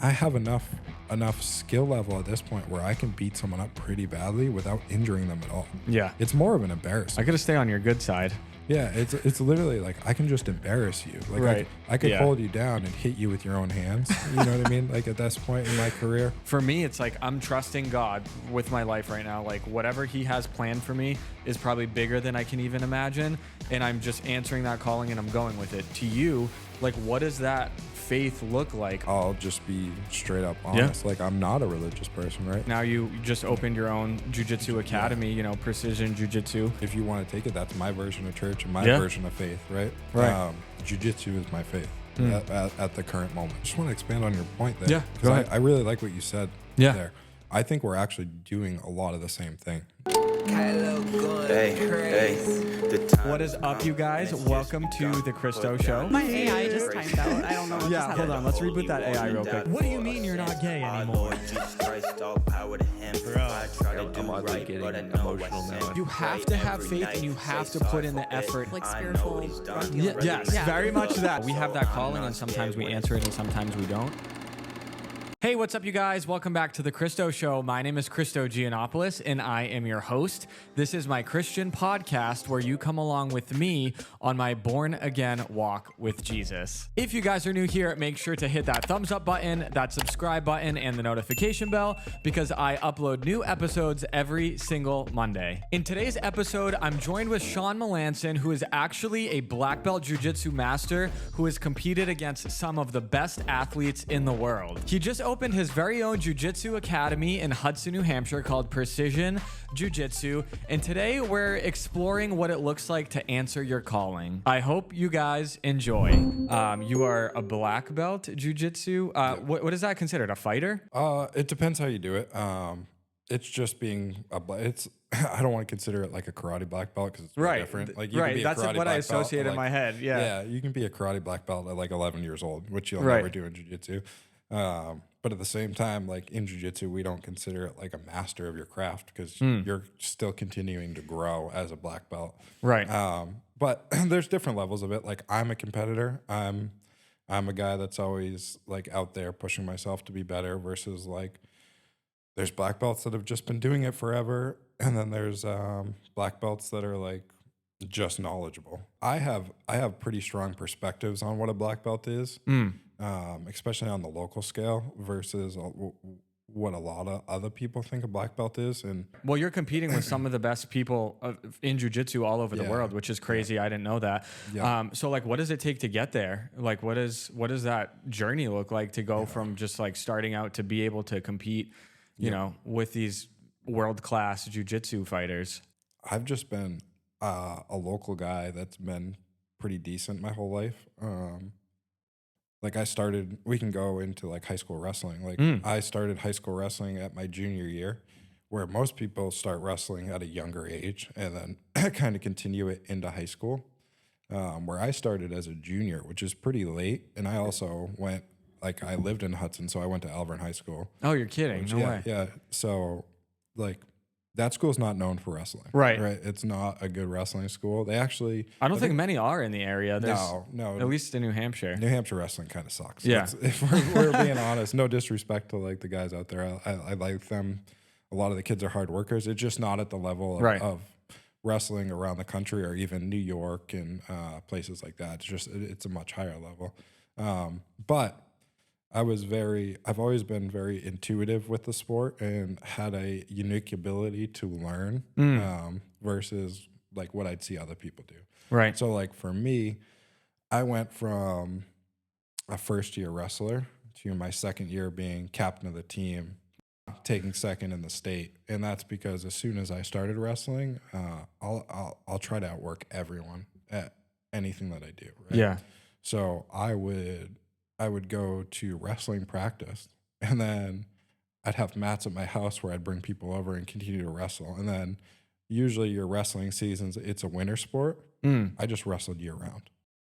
I have enough skill level at this point where I can beat someone up pretty badly without injuring them at all. Yeah. It's more of an embarrassment. I gotta stay on your good side. Yeah, it's literally like I can just embarrass you. Like Right. I could Yeah. hold you down and hit you with your own hands. You know what I mean? Like at this point in my career. For me, it's like I'm trusting God with my life right now. Like whatever he has planned for me is probably bigger than I can even imagine. And I'm just answering that calling and I'm going with it. To you, like what does that faith look like? I'll just be straight up honest. Like I'm not a religious person, right? Now you just opened your own Jiu-Jitsu academy, you know, precision Jiu-Jitsu. If you want to take it, that's my version of church and my Yeah. version of faith, right? Right. Jiu-Jitsu is my faith at the current moment. Just want to expand on your point there. Yeah, 'cause go ahead. I really like what you said Yeah. there. I think we're actually doing a lot of the same thing. What is up, you guys? Welcome to the Christo Show. My AI just timed out. I don't know what just Yeah, hold happened. on. Let's reboot that AI real quick. What do you mean you're not gay anymore? I'm oddly getting emotional now. You have to have faith and you have to put in the effort. Like spiritual drug dealer. Yes, Yeah. very much that. We have that calling and sometimes we answer it and sometimes we don't. Hey, what's up, you guys? Welcome back to the Christo Show. My name is Christo Giannopoulos, and I am your host. This is my Christian podcast where you come along with me on my born-again walk with Jesus. If you guys are new here, make sure to hit that thumbs up button, that subscribe button, and the notification bell because I upload new episodes every single Monday. In today's episode, I'm joined with Shawn Melanson, who is actually a black belt jiu-jitsu master who has competed against some of the best athletes in the world. He just opened his very own jiu-jitsu academy in Hudson, New Hampshire called Precision Jiu-Jitsu, and today we're exploring what it looks like to answer your calling. I hope you guys enjoy. You are a black belt jiu-jitsu. What is that considered? A fighter? It depends how you do it. It's just being it's I don't want to consider it like a karate black belt because it's very different. Like you can be a That's karate what black I belt associate at, in my head. Yeah. Yeah, you can be a karate black belt at like 11 years old, which you'll Right. never do in jiu-jitsu. But at the same time, like in jiu-jitsu, we don't consider it like a master of your craft because you're still continuing to grow as a black belt. Right. But there's different levels of it. Like I'm a competitor. I'm a guy that's always like out there pushing myself to be better versus like there's black belts that have just been doing it forever. And then there's black belts that are like just knowledgeable. I have pretty strong perspectives on what a black belt is, especially on the local scale versus what a lot of other people think a black belt is. And Well, you're competing with some of the best people in jiu-jitsu all over the Yeah. world, which is crazy. I didn't know that. Yeah. So like, what does it take to get there? Like, what does that journey look like to go from just like starting out to be able to compete, you know, with these world-class jiu-jitsu fighters? I've just been a local guy that's been pretty decent my whole life. Like we can go into like high school wrestling. Like I started high school wrestling at my junior year, where most people start wrestling at a younger age and then kind of continue it into high school. Where I started as a junior, which is pretty late. And I also I lived in Hudson, so I went to Alvern High School. Oh, you're kidding. No way. Yeah. So like that school's not known for wrestling. Right. It's not a good wrestling school. They actually I don't think many are in the area. There's, no. At least in New Hampshire. New Hampshire wrestling kind of sucks. Yeah. If we're being honest, no disrespect to like the guys out there. I like them. A lot of the kids are hard workers. It's just not at the level of wrestling around the country or even New York and places like that. It's a much higher level. But I've always been very intuitive with the sport and had a unique ability to learn versus like what I'd see other people do. Right. So like for me, I went from a first year wrestler to my second year being captain of the team, taking second in the state. And that's because as soon as I started wrestling, I'll try to outwork everyone at anything that I do. Right? Yeah. So I would go to wrestling practice and then I'd have mats at my house where I'd bring people over and continue to wrestle. And then usually your wrestling seasons, it's a winter sport. I just wrestled year round.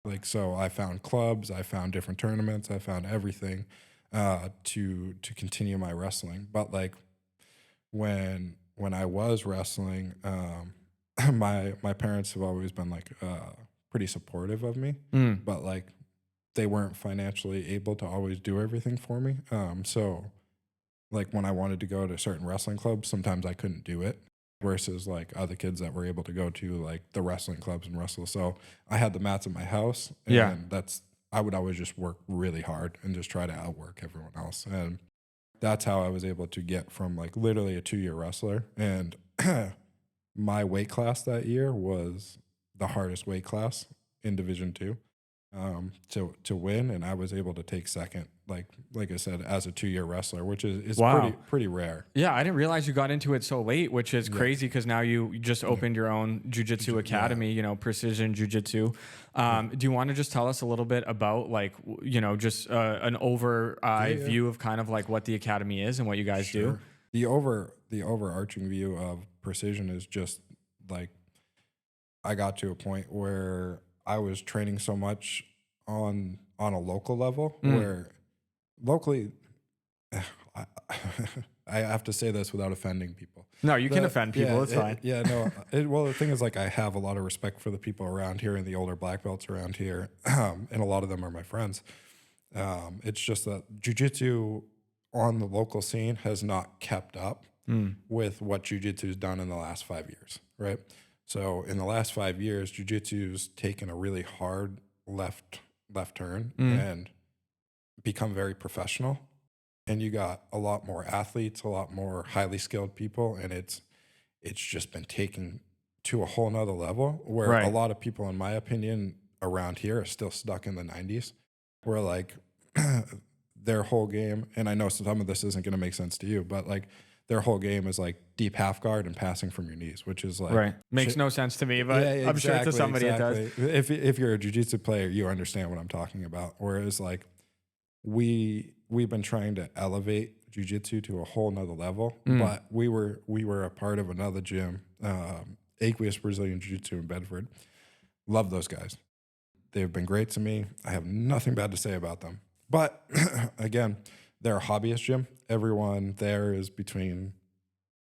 Like, so I found clubs, I found different tournaments, I found everything to continue my wrestling. But like when I was wrestling, my parents have always been like pretty supportive of me. But like they weren't financially able to always do everything for me. So like when I wanted to go to certain wrestling clubs, sometimes I couldn't do it versus like other kids that were able to go to like the wrestling clubs and wrestle. So I had the mats at my house, and Yeah. I would always just work really hard and just try to outwork everyone else. And that's how I was able to get from like literally a 2-year wrestler. And my weight class that year was the hardest weight class in Division II, to win, and I was able to take second. Like I said, as a 2-year wrestler, which is Wow. pretty rare. Yeah, I didn't realize you got into it so late, which is crazy because now you just opened your own jiu-jitsu academy, you know, precision jiu-jitsu. Do you want to just tell us a little bit about like, you know, just an view of kind of like what the academy is and what you guys do? The overarching view of precision is just like, I got to a point where I was training so much on a local level where locally, I have to say this without offending people. No, you can offend people. It's fine. Yeah, no. Well, the thing is, like, I have a lot of respect for the people around here and the older black belts around here, and a lot of them are my friends. It's just that jiu-jitsu on the local scene has not kept up with what jiu-jitsu's done in the last 5 years, right? So in the last 5 years, jiu-jitsu's taken a really hard left turn and become very professional. And you got a lot more athletes, a lot more highly skilled people, and it's just been taken to a whole nother level where a lot of people, in my opinion, around here are still stuck in the 90s, where like their whole game, and I know some of this isn't going to make sense to you, but like their whole game is like deep half guard and passing from your knees, which is like makes no sense to me, but I'm sure to somebody it does. If you're a jiu-jitsu player, you understand what I'm talking about. Whereas like we've been trying to elevate jiu-jitsu to a whole nother level, but we were a part of another gym, Aqueous Brazilian Jiu-Jitsu in Bedford. Love those guys. They've been great to me. I have nothing bad to say about them. But again, they're a hobbyist gym. Everyone there is between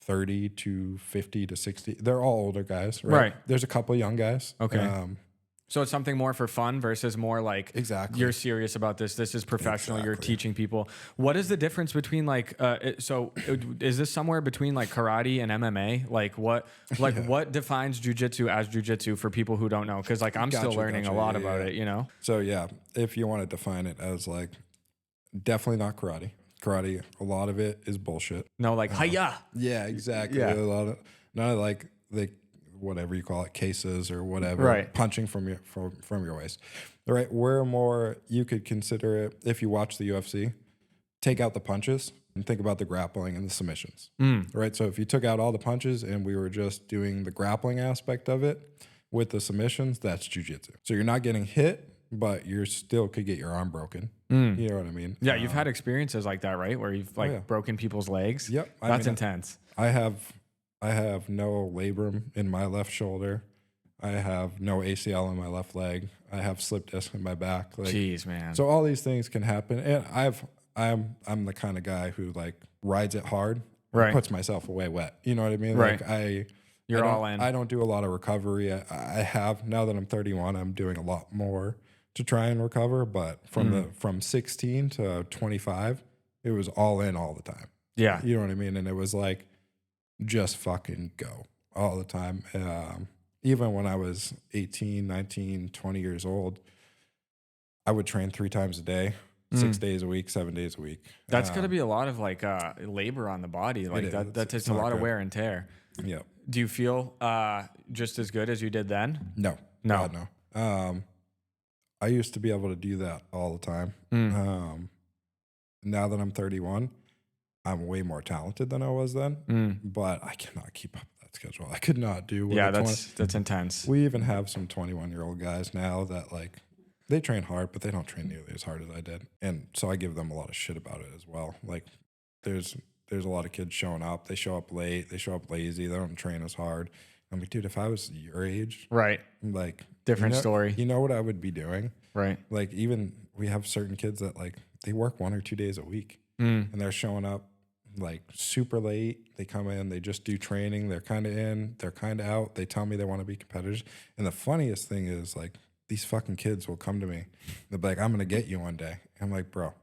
30 to 50 to 60. They're all older guys, right? There's a couple young guys. Okay. So it's something more for fun versus more like you're serious about this. This is professional. You're teaching people. What is the difference between like is this somewhere between like karate and MMA? Like what defines jiu-jitsu as jiu-jitsu for people who don't know? Because like I'm still learning a lot about it, you know? So yeah, if you want to define it as like definitely not karate. Karate, a lot of it is bullshit. No, like hiya. Yeah, exactly. Yeah. A lot of none of like the whatever you call it, cases or whatever, punching from your waist. All right, where more you could consider it if you watch the UFC, take out the punches and think about the grappling and the submissions. Right, so if you took out all the punches and we were just doing the grappling aspect of it with the submissions, that's jiu-jitsu. So you're not getting hit, but you still could get your arm broken. You know what I mean? Yeah, you've had experiences like that, right? Where you've like broken people's legs. Yep, That's intense. I have no labrum in my left shoulder. I have no ACL in my left leg. I have slip disc in my back. Like, jeez, man. So all these things can happen, and I'm the kind of guy who like rides it hard, puts myself away wet. You know what I mean? Right. Like You're all in. I don't do a lot of recovery. I have, now that I'm 31, I'm doing a lot more to try and recover. But from 16 to 25, it was all in all the time. Yeah. You know what I mean? And it was like, just fucking go all the time. Even when I was 18, 19, 20 years old, I would train 3 times a day, 6 days a week, 7 days a week. That's got to be a lot of like labor on the body. Like that takes a lot of wear and tear. Yeah. Do you feel just as good as you did then? No. God, no. I used to be able to do that all the time. Now that I'm 31, I'm way more talented than I was then, but I cannot keep up with that schedule. I could not do. That's intense. We even have some 21-year-old guys now that like they train hard, but they don't train nearly as hard as I did, and so I give them a lot of shit about it as well. Like there's a lot of kids showing up. They show up late. They show up lazy. They don't train as hard. I'm like, dude, if I was your age, right? Like different story. You know what I would be doing, right? Like even we have certain kids that like they work 1 or 2 days a week, and they're showing up like super late. They come in, they just do training. They're kind of in, they're kind of out. They tell me they want to be competitors. And the funniest thing is like these fucking kids will come to me. They'll be like, I'm going to get you one day. I'm like, bro.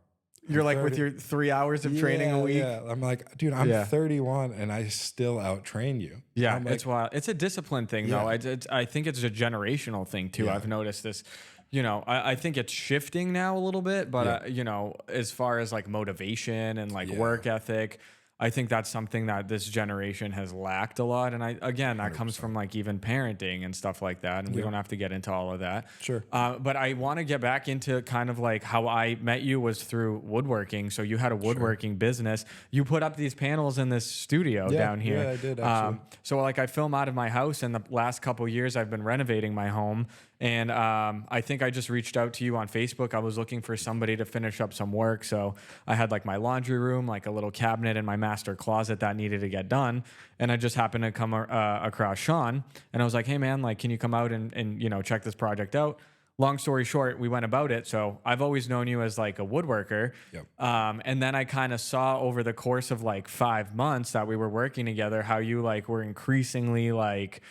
You're like with your 3 hours of training a week. Yeah. I'm like, dude, I'm 31 and I still out train you. Yeah, I'm like, it's wild. It's a discipline thing, though. I think it's a generational thing, too. I've noticed this. You know, I think it's shifting now a little bit, but, you know, as far as like motivation and like work ethic, I think that's something that this generation has lacked a lot. And that comes from like even parenting and stuff like that. And we don't have to get into all of that. Sure. But I want to get back into kind of like how I met you was through woodworking. So you had a woodworking business. You put up these panels in this studio down here. Yeah, I did actually. So like I film out of my house, and the last couple of years I've been renovating my home. And I think I just reached out to you on Facebook. I was looking for somebody to finish up some work. So I had like my laundry room, like a little cabinet in my master closet that needed to get done. And I just happened to come across Shawn. And I was like, hey, man, like, can you come out and you know, check this project out? Long story short, we went about it. So I've always known you as like a woodworker. Yep. And then I kind of saw over the course of like 5 months that we were working together, how you like were increasingly like,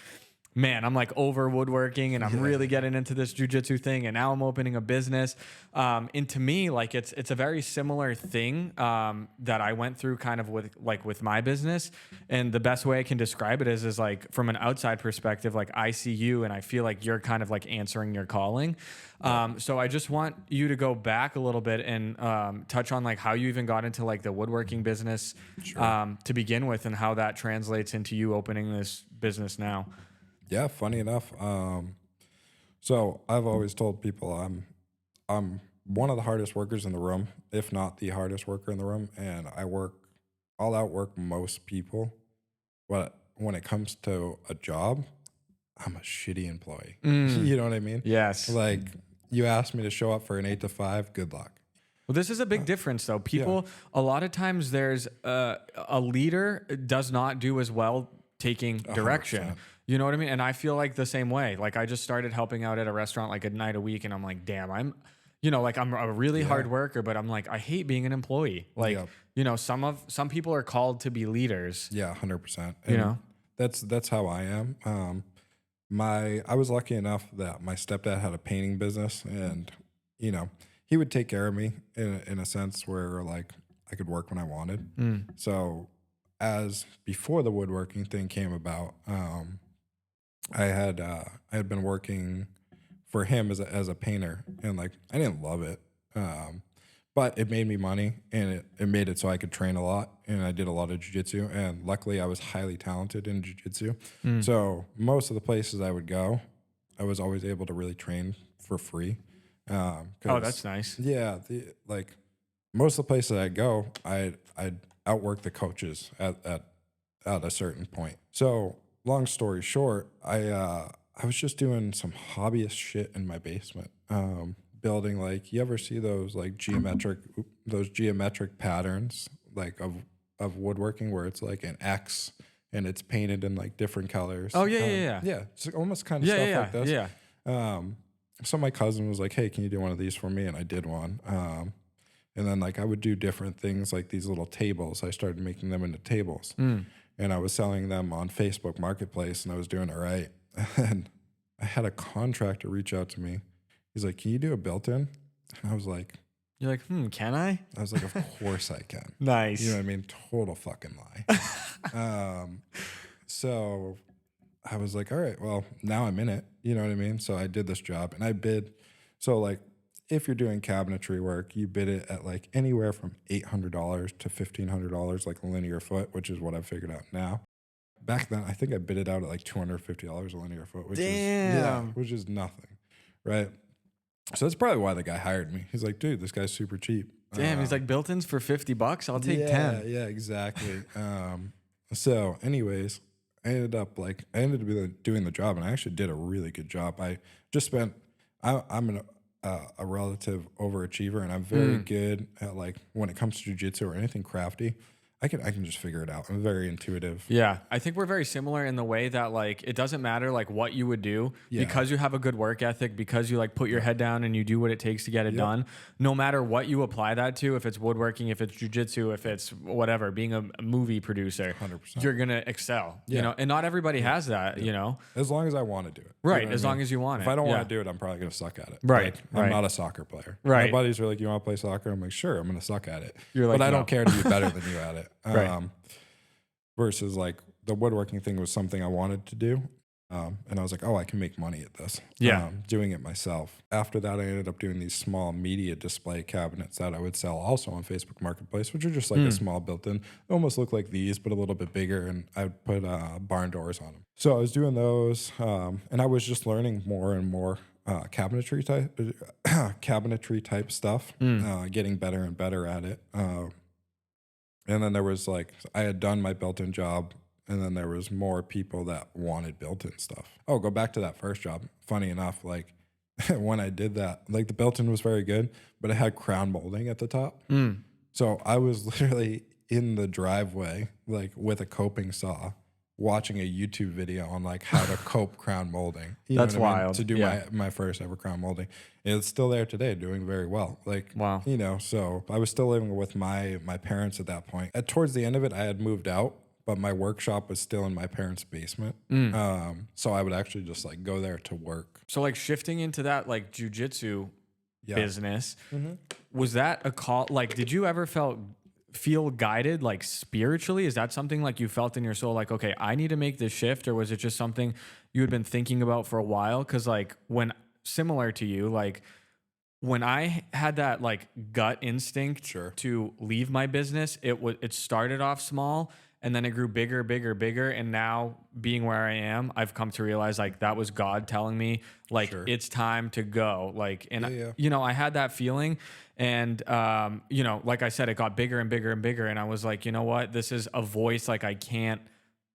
man, I'm like over woodworking and I'm really getting into this jiu-jitsu thing, and now I'm opening a business. And to me, like it's a very similar thing that I went through kind of with my business. And the best way I can describe it is like from an outside perspective, like I see you and I feel like you're kind of like answering your calling. So I just want you to go back a little bit and touch on like how you even got into like the woodworking business to begin with, and how that translates into you opening this business now. Yeah, funny enough. So I've always told people I'm one of the hardest workers in the room, if not the hardest worker in the room, and I'll outwork most people. But when it comes to a job, I'm a shitty employee. You know what I mean? Yes. Like you asked me to show up for an 8 to 5, good luck. Well, this is a big difference, though. People, a lot of times there's a leader does not do as well taking direction. 100%. You know what I mean? And I feel like the same way. Like I just started helping out at a restaurant like a night a week, and I'm like, damn, I'm a really hard worker, but I'm like, I hate being an employee. Like, you know, some people are called to be leaders. Yeah, 100%. You know, that's how I am. I was lucky enough that my stepdad had a painting business, and you know, he would take care of me in a sense where like I could work when I wanted. So as before the woodworking thing came about, I had been working for him as a painter, and like I didn't love it, but it made me money, and it made it so I could train a lot, and I did a lot of jiu-jitsu, and luckily I was highly talented in jiu-jitsu. So most of the places I would go, I was always able to really train for free. oh, that's nice. Yeah, like most of the places I go, I'd outwork the coaches at a certain point. So long story short, I was just doing some hobbyist shit in my basement, building like, you ever see those like geometric patterns like of woodworking where it's like an X and it's painted in like different colors. Oh yeah. Yeah, it's almost kind of stuff like this. Yeah. So my cousin was like, hey, can you do one of these for me? And I did one. And then like I would do different things like these little tables. I started making them into tables. And I was selling them on Facebook Marketplace, and I was doing it right. And I had a contractor reach out to me. He's like, can you do a built-in? And I was like, you're like, can I? I was like, of course I can. Nice. You know what I mean? Total fucking lie. So I was like, all right, well, now I'm in it. You know what I mean? So I did this job, and I bid. So like, if you're doing cabinetry work, you bid it at like anywhere from $800 to $1,500, like a linear foot, which is what I've figured out now. Back then, I think I bid it out at like $250 a linear foot, which is nothing, right? So that's probably why the guy hired me. He's like, dude, this guy's super cheap. Damn, he's like, built-ins for $50. I'll take 10. Yeah, exactly. So, anyways, I ended up doing the job, and I actually did a really good job. I just spent. I'm a relative overachiever, and I'm very good at like when it comes to jiu-jitsu or anything crafty. I can just figure it out. I'm very intuitive. Yeah, I think we're very similar in the way that like it doesn't matter like what you would do because you have a good work ethic, because you like put your head down and you do what it takes to get it done. No matter what you apply that to, if it's woodworking, if it's jiu-jitsu, if it's whatever, being a movie producer, 100%. you're gonna excel. You know, and not everybody has that. You know, As long as I want to do it. right? You know as what I long mean? as you want If it. I don't Yeah. want to do it, I'm probably going to suck at it. Right, Like, right. I'm not a soccer player. Right. My buddies are like, you want to play soccer? I'm like, sure, I'm going to suck at it. You're like, but I no. don't care to be better than you at it. Right. Versus like the woodworking thing was something I wanted to do. And I was like, oh, I can make money at this. Yeah. Doing it myself. After that, I ended up doing these small media display cabinets that I would sell also on Facebook Marketplace, which are just like a small built-in. They almost look like these, but a little bit bigger. And I would put barn doors on them. So I was doing those, and I was just learning more and more cabinetry type stuff, getting better and better at it. And then there was like, I had done my built-in job, and then there was more people that wanted built-in stuff. Oh, go back to that first job. Funny enough, like when I did that, like the built-in was very good, but it had crown molding at the top. So I was literally in the driveway, like with a coping saw, watching a YouTube video on like how to cope crown molding. You know That's what I mean? wild. To do Yeah. my first ever crown molding. And it's still there today, doing very well. Like, Wow. you know, so I was still living with my parents at that point. Towards the end of it, I had moved out, but my workshop was still in my parents' basement. So I would actually just like go there to work. So like shifting into that like jujitsu business, Mm-hmm. was that a call? Like, did you ever feel guided like spiritually? Is that something like you felt in your soul, like, okay, I need to make this shift? Or was it just something you had been thinking about for a while? Cause like similar to you, like when I had that like gut instinct to leave my business, it started off small and then it grew bigger, bigger, bigger. And now being where I am, I've come to realize like that was God telling me like, it's time to go. Like, and you know, I had that feeling and, you know, like I said, it got bigger and bigger and bigger. And I was like, you know what, this is a voice like I can't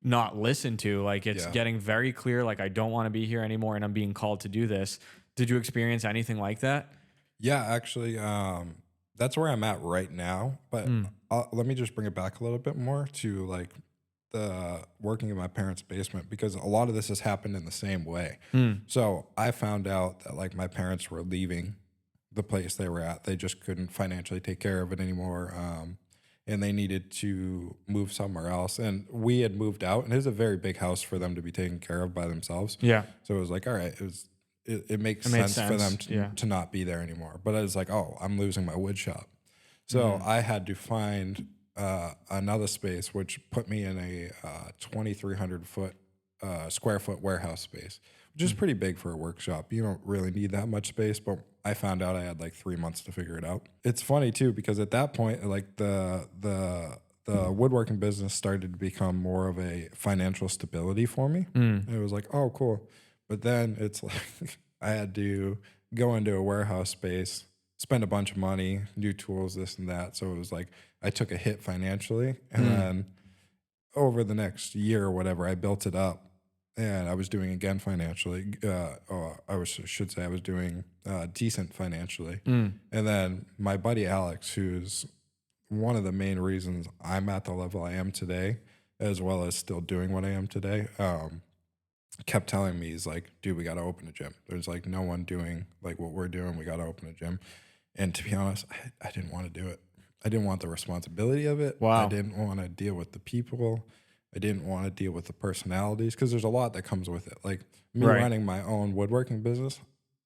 not listen to. Like it's getting very clear. Like I don't want to be here anymore and I'm being called to do this. Did you experience anything like that? Yeah, actually, that's where I'm at right now. But let me just bring it back a little bit more to like the working in my parents' basement, because a lot of this has happened in the same way. So I found out that like my parents were leaving the place they were at. They just couldn't financially take care of it anymore. And they needed to move somewhere else. And we had moved out, and it was a very big house for them to be taken care of by themselves. Yeah. So it was like, all right, it makes sense for them to not be there anymore. But I was like, oh, I'm losing my wood shop. So I had to find another space, which put me in a 2,300 square foot warehouse space, which is pretty big for a workshop. You don't really need that much space, but I found out I had like 3 months to figure it out. It's funny too, because at that point, like the woodworking business started to become more of a financial stability for me. And it was like, oh, cool. But then it's like I had to go into a warehouse space, spend a bunch of money, new tools, this and that. So it was like I took a hit financially. And then over the next year or whatever, I built it up. And I was doing again financially. I should say I was doing decent financially. And then my buddy Alex, who's one of the main reasons I'm at the level I am today, as well as still doing what I am today, kept telling me, he's like, dude, we got to open a gym. There's like no one doing like what we're doing. We got to open a gym. And to be honest, I didn't want to do it. I didn't want the responsibility of it. Wow. I didn't want to deal with the people. I didn't want to deal with the personalities, because there's a lot that comes with it. Like me running my own woodworking business,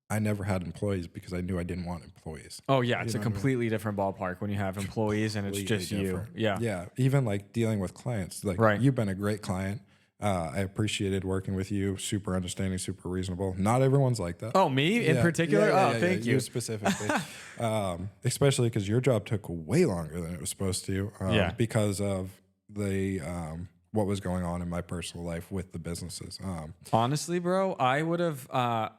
I never had employees because I knew I didn't want employees. Oh yeah, it's a completely different ballpark when you have employees and it's just different. you. Yeah. Yeah. Even like dealing with clients. Like you've been a great client. I appreciated working with you. Super understanding, super reasonable. Not everyone's like that. Oh, me in particular? Thank you. You specifically. Especially because your job took way longer than it was supposed to. Because of the what was going on in my personal life with the businesses. Honestly, bro, I would have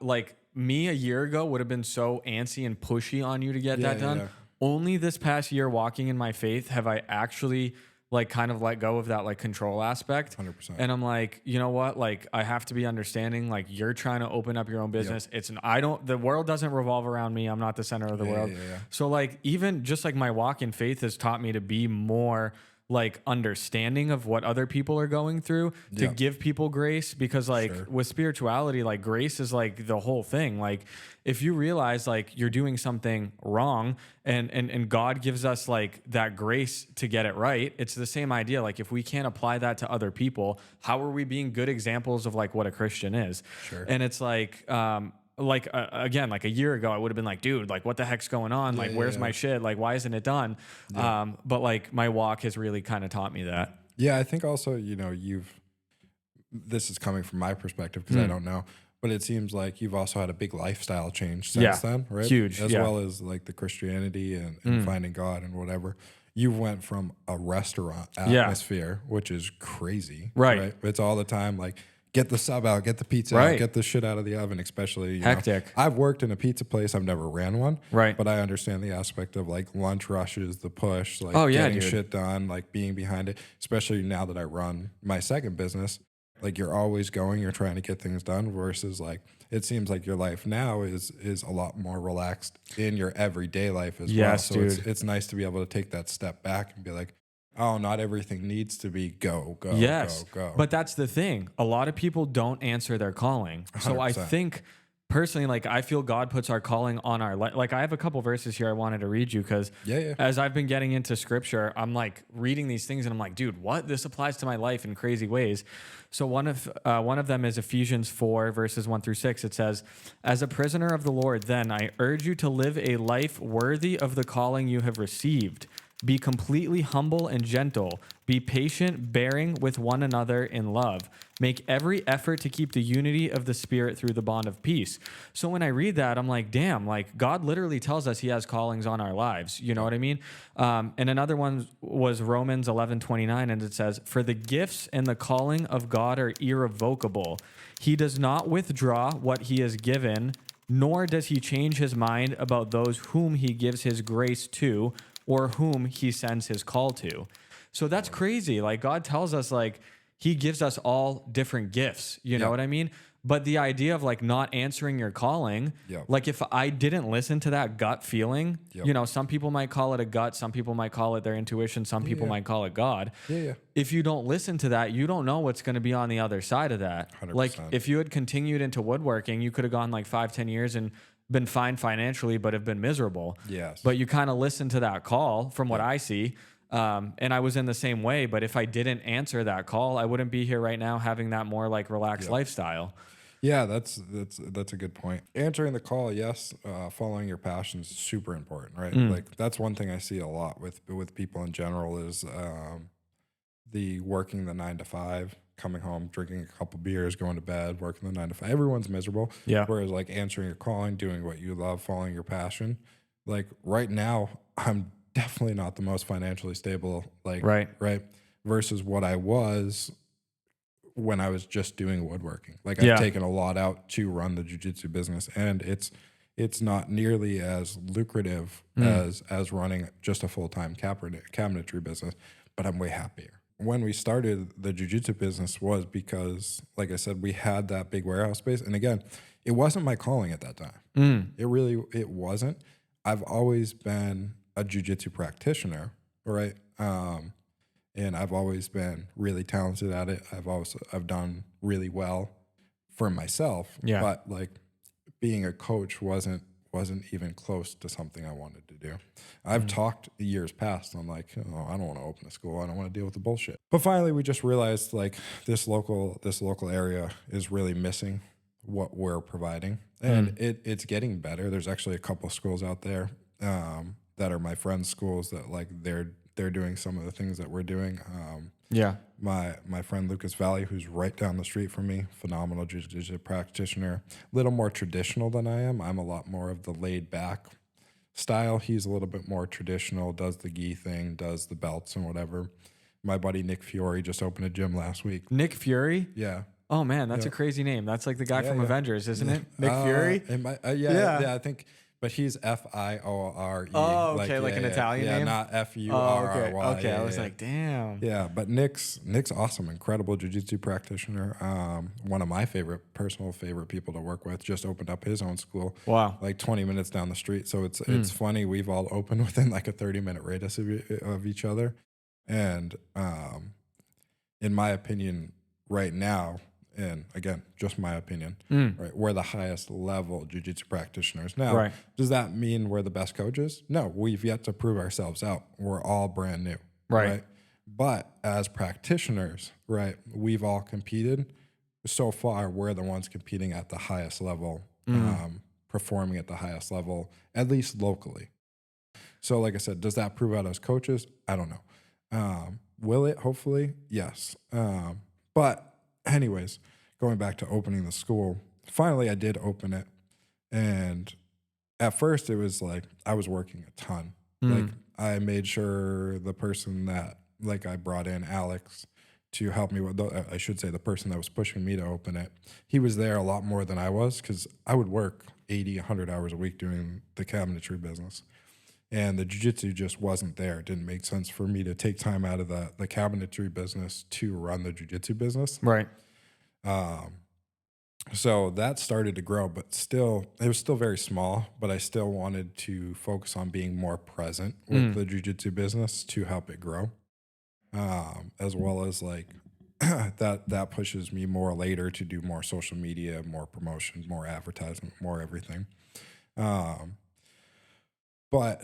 like me a year ago would have been so antsy and pushy on you to get that done. Only this past year, walking in my faith, have I actually like kind of let go of that like control aspect. 100%. And I'm like, you know what? Like I have to be understanding, like you're trying to open up your own business. The world doesn't revolve around me. I'm not the center of the world. So like even just like my walk in faith has taught me to be more like understanding of what other people are going through to Yeah. give people grace, because like Sure. with spirituality, like grace is like the whole thing. Like if you realize like you're doing something wrong and God gives us like that grace to get it right, it's the same idea. Like if we can't apply that to other people, how are we being good examples of like what a Christian is? Sure. And it's like again, like a year ago, I would have been like, dude, like what the heck's going on? Like, where's my shit? Like, why isn't it done? But like my walk has really kind of taught me that. Yeah, I think also, this is coming from my perspective because I don't know, but it seems like you've also had a big lifestyle change since then, right? Huge, As well as like the Christianity and finding God and whatever. You went from a restaurant atmosphere, which is crazy, Right. It's all the time like, get the sub out, get the pizza Right. out, get the shit out of the oven, especially. Hectic. I've worked in a pizza place. I've never ran one. Right. But I understand the aspect of like lunch rushes, the push, like dude. shit done, like being behind it, especially now that I run my second business. Like you're always going, you're trying to get things done versus like, it seems like your life now is a lot more relaxed in your everyday life as well. So dude. it's nice to be able to take that step back and be like, oh, not everything needs to be go. Go. But that's the thing. A lot of people don't answer their calling. So I 100%. think personally, like I feel God puts our calling on our life. Like I have a couple verses here I wanted to read you because as I've been getting into scripture, I'm like reading these things and I'm like, dude, what? This applies to my life in crazy ways. So one of them is Ephesians 4 verses 1-6. It says, as a prisoner of the Lord, then I urge you to live a life worthy of the calling you have received. Be completely humble and gentle. Be patient, bearing with one another in love. Make every effort to keep the unity of the Spirit through the bond of peace. So when I read that, I'm like, damn, like God literally tells us he has callings on our lives. You know what I mean? And another one was Romans 11:29, and it says, for the gifts and the calling of God are irrevocable. He does not withdraw what he has given, nor does he change his mind about those whom he gives his grace to, or whom he sends his call to. So that's crazy. Like God tells us like he gives us all different gifts. You know what I mean? But the idea of like not answering your calling, like if I didn't listen to that gut feeling, some people might call it a gut, some people might call it their intuition, some people might call it God. If you don't listen to that, you don't know what's going to be on the other side of that. 100%. Like if you had continued into woodworking, you could have gone like 5-10 years and been fine financially, but have been miserable. Yes. But you kind of listen to that call from what I see. And I was in the same way, but if I didn't answer that call, I wouldn't be here right now having that more like relaxed lifestyle. Yeah, that's a good point. Answering the call, yes. Following your passions is super important, right? Like that's one thing I see a lot with people in general is the working the 9 to 5, coming home, drinking a couple beers, going to bed, working the 9 to 5. Everyone's miserable. Yeah. Whereas like answering your calling, doing what you love, following your passion. Like right now, I'm definitely not the most financially stable. Like right. Versus what I was when I was just doing woodworking. Like I've taken a lot out to run the jiu-jitsu business, and it's not nearly as lucrative as running just a full-time cabinetry business, but I'm way happier. When we started the jiu-jitsu business was because, like I said, we had that big warehouse space. And again, it wasn't my calling at that time. It wasn't. I've always been a jiu-jitsu practitioner, right? And I've always been really talented at it. I've done really well for myself. Yeah. But like being a coach wasn't even close to something I wanted to do. I've talked years past. I'm like, oh, I don't want to open a school. I don't want to deal with the bullshit. But finally, we just realized like this local area is really missing what we're providing, and it's getting better. There's actually a couple schools out there that are my friends' schools that like they're doing some of the things that we're doing. My friend Lucas Valley, who's right down the street from me, phenomenal jiu-jitsu practitioner, a little more traditional than I am. I'm a lot more of the laid back style. He's a little bit more traditional, does the gi thing, does the belts and whatever. My buddy Nick Fiore just opened a gym last week. Nick Fury? Yeah. Oh man, that's a crazy name. That's like the guy from Avengers, isn't it? Nick Fury? Yeah, I think. But he's Fiore. Oh, okay, like an Italian name? Yeah, not Furry. Okay, I was like, damn. Yeah, but Nick's awesome, incredible jiu-jitsu practitioner. One of my personal favorite people to work with. Just opened up his own school. Wow. Like 20 minutes down the street. So it's funny. We've all opened within like a 30-minute radius of each other. And in my opinion, right now, and again, just my opinion, right, we're the highest level jiu-jitsu practitioners. Now, Right. does that mean we're the best coaches? No, we've yet to prove ourselves out. We're all brand new, Right. But as practitioners, right, we've all competed. So far, we're the ones competing at the highest level, performing at the highest level, at least locally. So, like I said, does that prove out as coaches? I don't know. Will it? Hopefully, yes. But anyways, going back to opening the school, finally I did open it. And at first it was like I was working a ton. Like I made sure the person that like I brought in, Alex, to help me with, I should say the person that was pushing me to open it, he was there a lot more than I was because I would work 80, 100 hours a week doing the cabinetry business. And the jiu-jitsu just wasn't there. It didn't make sense for me to take time out of the cabinetry business to run the jiu-jitsu business. Right. So that started to grow, but still, it was still very small, but I still wanted to focus on being more present with the jiu-jitsu business to help it grow. As well as like that pushes me more later to do more social media, more promotion, more advertisement, more everything. But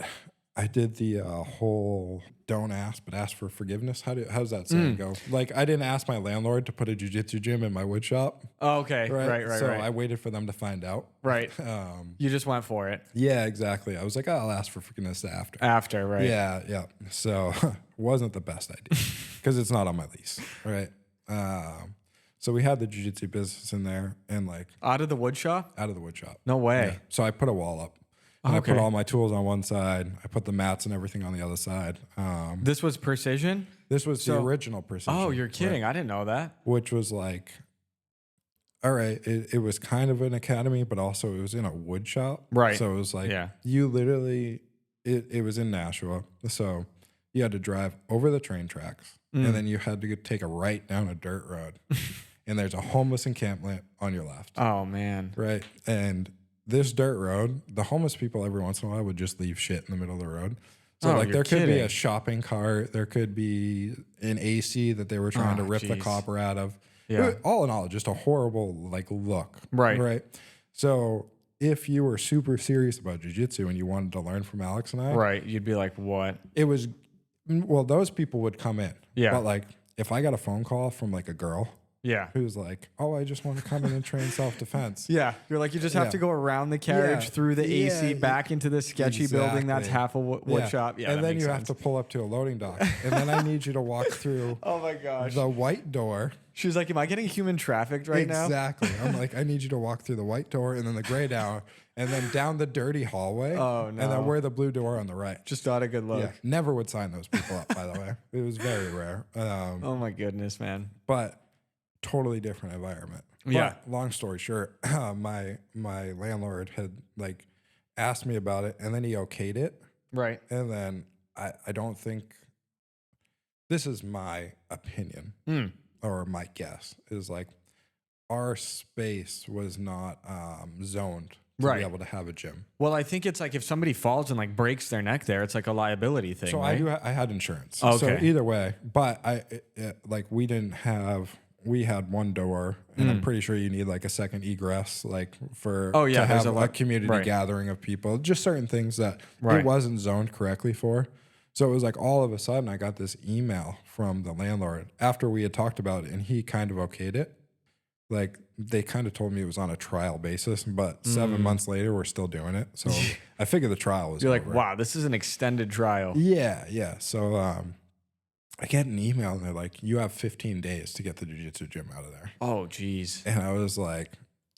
I did the whole don't ask, but ask for forgiveness. How's that saying go? Like, I didn't ask my landlord to put a jiu-jitsu gym in my wood shop. Oh, okay. Right. So I waited for them to find out. Right. You just went for it. Yeah, exactly. I was like, I'll ask for forgiveness after. After, right. Yeah. So wasn't the best idea because it's not on my lease, right? So we had the jiu-jitsu business in there and like Out of the wood shop? out of the wood shop. No way. Yeah. So I put a wall up. And Okay. I put all my tools on one side. I put the mats and everything on the other side. This was Precision? This was the original Precision. Oh, you're kidding. right? I didn't know that. Which was like, all right, it was kind of an academy, but also it was in a wood shop. Right. So it was like, Yeah. you literally, it was in Nashua. So you had to drive over the train tracks and then you had to take a right down a dirt road. And there's a homeless encampment on your left. Oh, man. Right. And this dirt road, the homeless people every once in a while would just leave shit in the middle of the road. So Oh, like you're there could be kidding. a shopping cart, there could be an AC that they were trying to Oh, rip the geez. copper out of. Yeah. All in all, just a horrible like look. Right. Right. So if you were super serious about jiu-jitsu and you wanted to learn from Alex and I, Right. You'd be like, what? it was, well, those people would come in. Yeah. But like if I got a phone call from like a girl Yeah. who's like, oh, I just want to come in and train self-defense. Yeah. You're like, you just have Yeah. to go around the carriage Yeah. through the AC Yeah. back into this sketchy building that's Exactly. half a wood shop. Yeah. and that then makes you sense. have to pull up to a loading dock. And then I need you to walk through Oh, my gosh. the white door. She's like, am I getting human trafficked right now? Exactly. I'm like, I need you to walk through the white door and then the gray door and then down the dirty hallway. Oh, And no. then where the blue door on the right. Just not a good look. Yeah. Never would sign those people up, by the way. It was very rare. Oh, my goodness, man. But totally different environment. Yeah. But long story short, my landlord had like asked me about it and then he okayed it. Right. And then I don't think, this is my opinion or my guess, is like our space was not zoned to Right. be able to have a gym. Well, I think it's like if somebody falls and like breaks their neck there, it's like a liability thing. So right? I had insurance. Okay. So either way, but like we didn't have, we had one door and I'm pretty sure you need like a second egress, like for Oh, yeah, to there's have a a, lot- community right. gathering of people, just certain things that Right. it wasn't zoned correctly for. So it was like all of a sudden I got this email from the landlord after we had talked about it and he kind of okayed it. Like they kind of told me it was on a trial basis, but 7 months later we're still doing it. So I figured the trial was You're like, over. wow, this is an extended trial. Yeah. So I get an email and they're like, you have 15 days to get the jiu-jitsu gym out of there. Oh, geez. And I was like,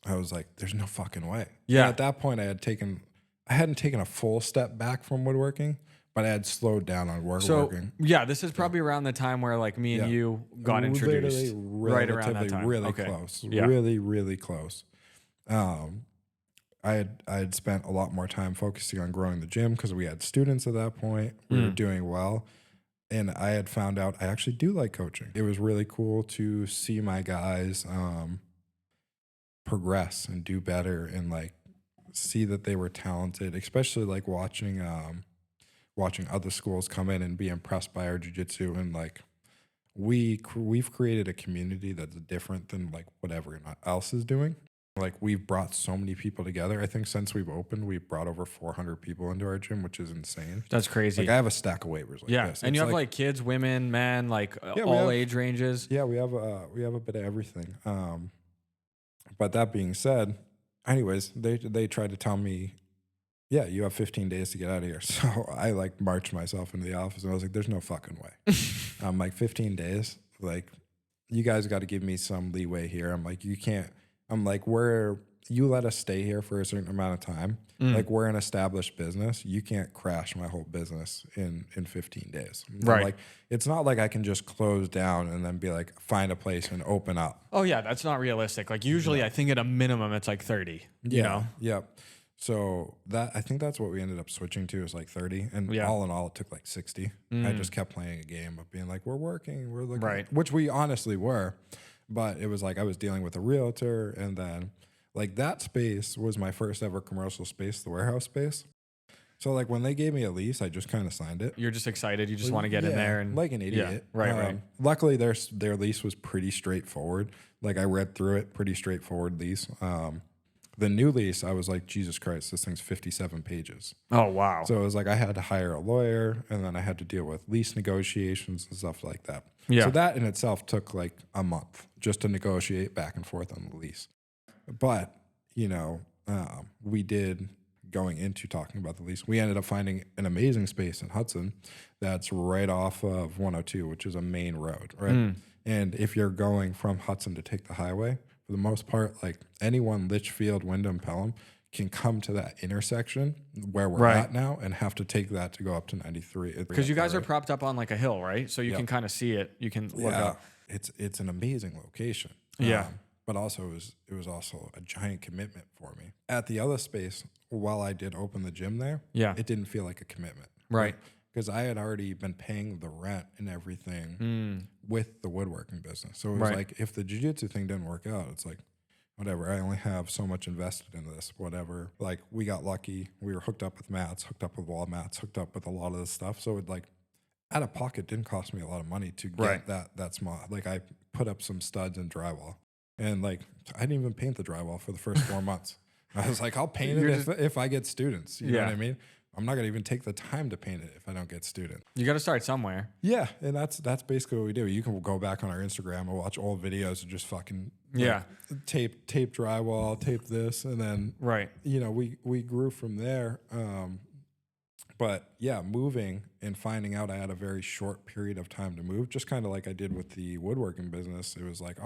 there's no fucking way. Yeah. And at that point I hadn't taken a full step back from woodworking, but I had slowed down on So, woodworking. yeah, this is probably around the time where like me and Yeah. you got introduced. Literally Right around that relatively time. really Okay. close. Yeah. Really close. I had spent a lot more time focusing on growing the gym because we had students at that point. We were doing well. And I had found out I actually do like coaching. It was really cool to see my guys progress and do better and like see that they were talented, especially like watching watching other schools come in and be impressed by our jiu-jitsu, and like we've created a community that's different than like what everyone else is doing. Like we've brought so many people together. I think since we've opened, we've brought over 400 people into our gym, which is insane. That's crazy. Like I have a stack of waivers like this. And It's you have like kids, women, men, like all age ranges. Yeah, we have a bit of everything. But that being said, anyways, they tried to tell me, yeah, you have 15 days to get out of here. So I like marched myself into the office and I was like, there's no fucking way. I'm like 15 days. Like you guys got to give me some leeway here. I'm like, you can't. I'm like, you let us stay here for a certain amount of time. Like we're an established business. You can't crash my whole business in 15 days. Right. Like it's not like I can just close down and then be like, find a place and open up. Oh yeah, that's not realistic. Like usually I think at a minimum it's like 30, you know? Yep. So I think that's what we ended up switching to, is like 30. And all in all, it took like 60. I just kept playing a game of being like, we're working, we're looking, right. Which we honestly were. But it was like I was dealing with a realtor, and then like that space was my first ever commercial space, the warehouse space. So like when they gave me a lease, I just kind of signed it. You're just excited. You just want to get in there and like an idiot. Yeah, right. Luckily, their lease was pretty straightforward. Like I read through it, pretty straightforward lease. The new lease, I was like, Jesus Christ, this thing's 57 pages. Oh wow. So it was like I had to hire a lawyer, and then I had to deal with lease negotiations and stuff like that. Yeah. So that in itself took like a month just to negotiate back and forth on the lease. But, you know, we did, going into talking about the lease, we ended up finding an amazing space in Hudson that's right off of 102, which is a main road, right? And if you're going from Hudson to take the highway, for the most part, like anyone, Litchfield, Wyndham, Pelham, can come to that intersection where we're at now and have to take that to go up to 93. Because you guys are propped up on like a hill, right? So you can kind of see it. You can look up. It's an amazing location. Yeah. But also it was also a giant commitment for me. At the other space, while I did open the gym there, it didn't feel like a commitment. Right. Because I had already been paying the rent and everything with the woodworking business. So it was like, if the jiu-jitsu thing didn't work out, it's like, whatever, I only have so much invested in this, whatever. Like, we got lucky. We were hooked up with mats, hooked up with wall mats, hooked up with a lot of this stuff. So it like, out of pocket didn't cost me a lot of money to get that small. Like, I put up some studs and drywall. And like, I didn't even paint the drywall for the first 4 months. I was like, I'll paint it if I get students. You know what I mean? I'm not going to even take the time to paint it if I don't get students. You got to start somewhere. Yeah, and that's basically what we do. You can go back on our Instagram and watch old videos and just fucking tape drywall, tape this, and then you know, we grew from there. But yeah, moving and finding out I had a very short period of time to move, just kind of like I did with the woodworking business. It was like,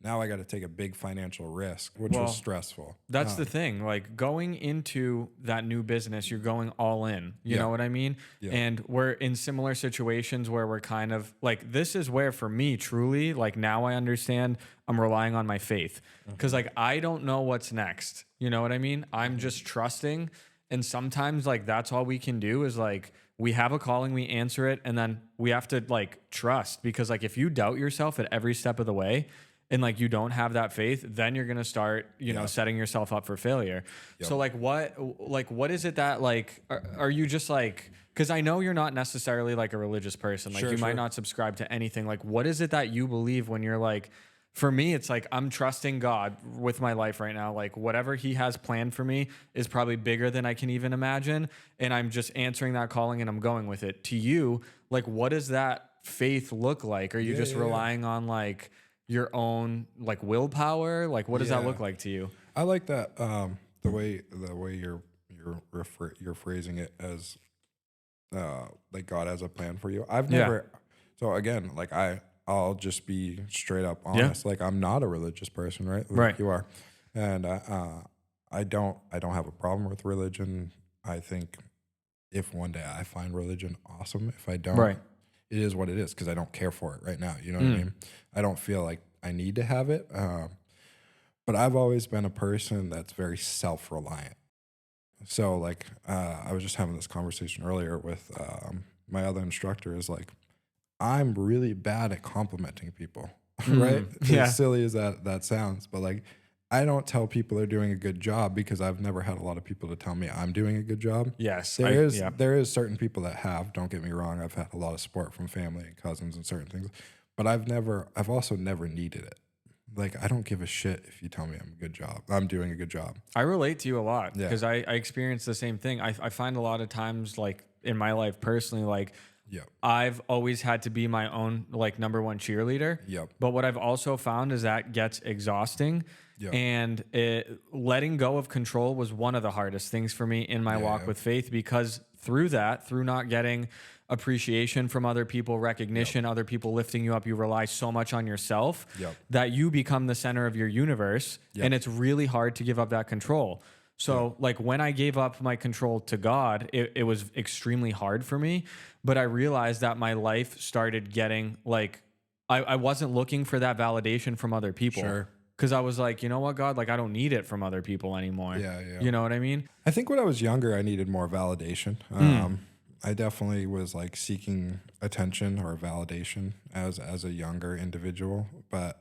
now I got to take a big financial risk, which was stressful. That's the thing. Like going into that new business, you're going all in. You know what I mean? Yeah. And we're in similar situations where we're kind of like, this is where for me, truly, like now I understand I'm relying on my faith. Because like I don't know what's next. You know what I mean? I'm just trusting. And sometimes like that's all we can do is like we have a calling, we answer it, and then we have to like trust. Because like if you doubt yourself at every step of the way, and like you don't have that faith, then you're gonna start, you know, setting yourself up for failure. So like what is it that like are you just like, because I know you're not necessarily like a religious person, like you might not subscribe to anything. Like what is it that you believe when you're like, for me, it's like I'm trusting God with my life right now. Like whatever he has planned for me is probably bigger than I can even imagine. And I'm just answering that calling and I'm going with it. To you, like what does that faith look like? Are you just relying on like your own like willpower? Like what does that look like to you? I like that the way you're phrasing it as like God has a plan for you. I've never so again, like I'll just be straight up honest. Like I'm not a religious person, right? Like you are. And I don't have a problem with religion. I think if one day I find religion awesome, if I don't, it is what it is, because I don't care for it right now. You know what I mean? I don't feel like I need to have it. But I've always been a person that's very self-reliant. So like I was just having this conversation earlier with my other instructor, is like, I'm really bad at complimenting people, right? As silly as that sounds, but like I don't tell people they're doing a good job because I've never had a lot of people to tell me I'm doing a good job. Yes. There is certain people that have, don't get me wrong. I've had a lot of support from family and cousins and certain things, but I've also never needed it. Like, I don't give a shit if you tell me I'm doing a good job. I relate to you a lot Yeah. because I experience the same thing. I find a lot of times, like in my life personally, like Yep. I've always had to be my own like number one cheerleader. Yep. But what I've also found is that gets exhausting. Yep. And letting go of control was one of the hardest things for me in my walk with faith, because through not getting appreciation from other people, recognition, other people lifting you up, you rely so much on yourself that you become the center of your universe. And it's really hard to give up that control. So like when I gave up my control to God, it was extremely hard for me. But I realized that my life started getting like, I wasn't looking for that validation from other people. Sure. Because I was like, you know what, God, like I don't need it from other people anymore. Yeah. You know what I mean? I think when I was younger, I needed more validation. I definitely was like seeking attention or validation as a younger individual. But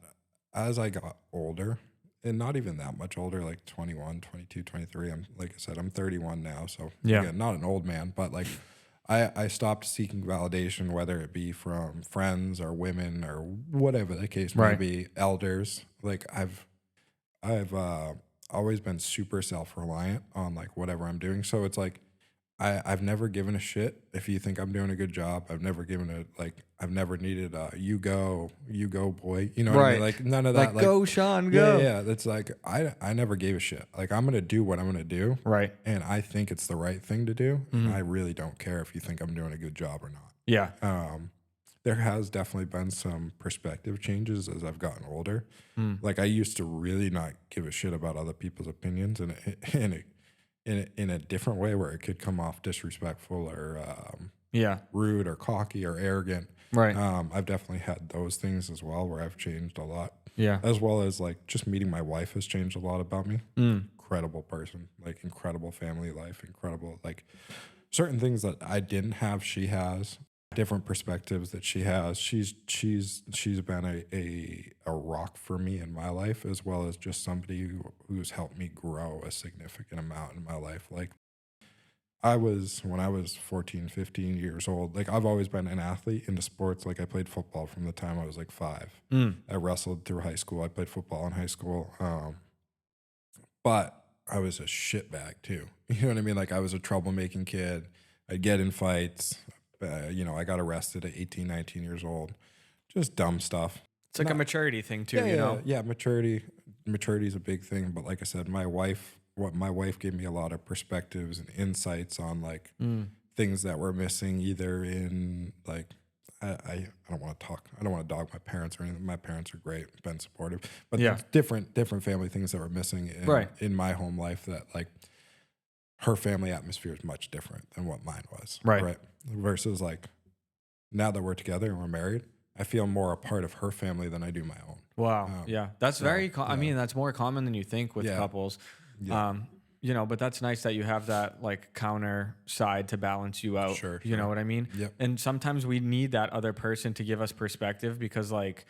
as I got older, and not even that much older, like 21, 22, 23, like I said, I'm 31 now. So again, not an old man, but like I stopped seeking validation, whether it be from friends or women or whatever the case may be, elders. Like I've always been super self-reliant on like whatever I'm doing. So it's like I've never given a shit if you think I'm doing a good job. I've never needed you go boy. You know what I mean? Like none of that. Like go Shawn, go. Yeah. That's like I never gave a shit. Like I'm gonna do what I'm gonna do. Right. And I think it's the right thing to do. And I really don't care if you think I'm doing a good job or not. Yeah. There has definitely been some perspective changes as I've gotten older. Like I used to really not give a shit about other people's opinions, and in a different way where it could come off disrespectful or rude or cocky or arrogant. Right. I've definitely had those things as well where I've changed a lot. Yeah. As well as like just meeting my wife has changed a lot about me. Incredible person, like incredible family life, incredible like certain things that I didn't have, she has. Different perspectives that she has. She's been a rock for me in my life, as well as just somebody who's helped me grow a significant amount in my life. Like when I was 14, 15 years old, like I've always been an athlete into sports. Like I played football from the time I was like 5. I wrestled through high school. I played football in high school. But I was a shitbag too. You know what I mean? Like I was a troublemaking kid. I'd get in fights. I got arrested at 18, 19 years old. Just dumb stuff. It's like a maturity thing too, you know? Yeah, maturity is a big thing. But like I said, my wife gave me a lot of perspectives and insights on like things that were missing either in like, I don't want to dog my parents or anything. My parents are great, been supportive, but different family things that were missing in my home life that like, her family atmosphere is much different than what mine was. Right. Versus like now that we're together and we're married, I feel more a part of her family than I do my own. Wow. That's I mean, that's more common than you think with couples. But that's nice that you have that like counter side to balance you out. Sure. You know what I mean? Yep. And sometimes we need that other person to give us perspective, because like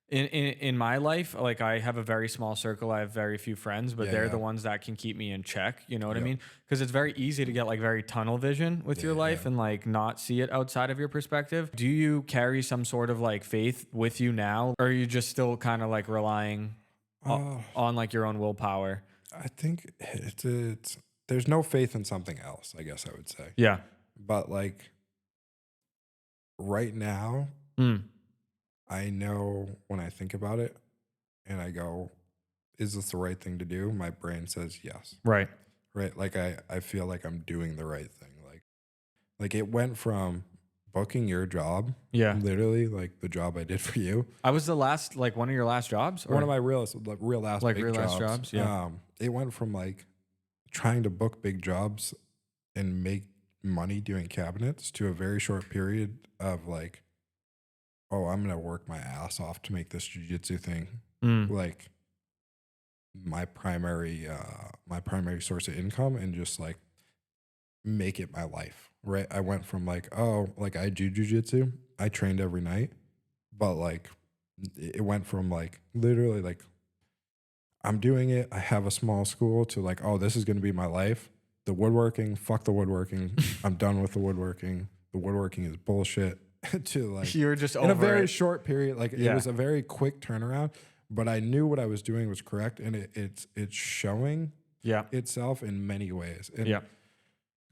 in my life, like I have a very small circle. I have very few friends, but they're the ones that can keep me in check. You know what I mean? Because it's very easy to get like very tunnel vision with your life and like not see it outside of your perspective. Do you carry some sort of like faith with you now, or are you just still kind of like relying on like your own willpower? I think it's there's no faith in something else, I guess I would say. Yeah. But like right now, I know when I think about it and I go, is this the right thing to do? My brain says yes. Right. Like I feel like I'm doing the right thing. Like it went from booking your job. Yeah. Literally like the job I did for you. I was the last, like one of your last jobs? One of my real last jobs. Yeah. It went from like trying to book big jobs and make money doing cabinets to a very short period of like, oh, I'm going to work my ass off to make this jiu-jitsu thing like my primary source of income, and just like make it my life, right? I went from like, oh, like I do jiu-jitsu, I trained every night, but like it went from like literally like I'm doing it. I have a small school to like, oh, this is going to be my life. The woodworking, fuck the woodworking. I'm done with the woodworking. The woodworking is bullshit. To like, You're just in a over very it. short period, like Yeah. it was a very quick turnaround, but I knew what I was doing was correct, and it's showing Yeah. itself in many ways. And Yeah.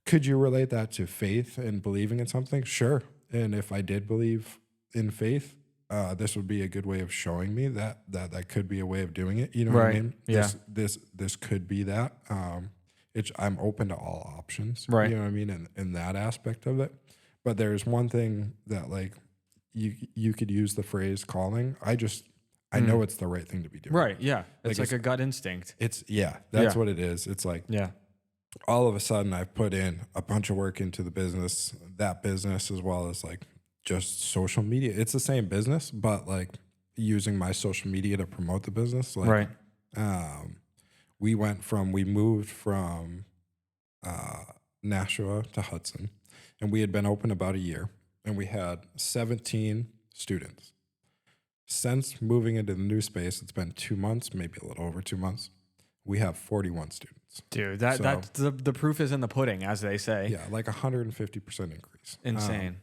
could you relate that to faith and believing in something? Sure. And if I did believe in faith, this would be a good way of showing me that could be a way of doing it. You know what I Right. mean? Yeah. This could be that. I'm open to all options. Right. You know what I mean? In that aspect of it. But there's one thing that like you could use the phrase calling. I know it's the right thing to be doing. Right. Yeah. It's Like like a gut instinct. That's Yeah. what it is. It's like Yeah. all of a sudden I've put in a bunch of work into the business, that business, as well as like just social media. It's the same business, but like using my social media to promote the business. Like, Right. we moved from Nashua to Hudson, and we had been open about a year, and we had 17 students. Since moving into the new space, it's been 2 months, maybe a little over 2 months. We have 41 students. Dude, So- that's the proof is in the pudding, as they say. Yeah, like 150% increase. Insane.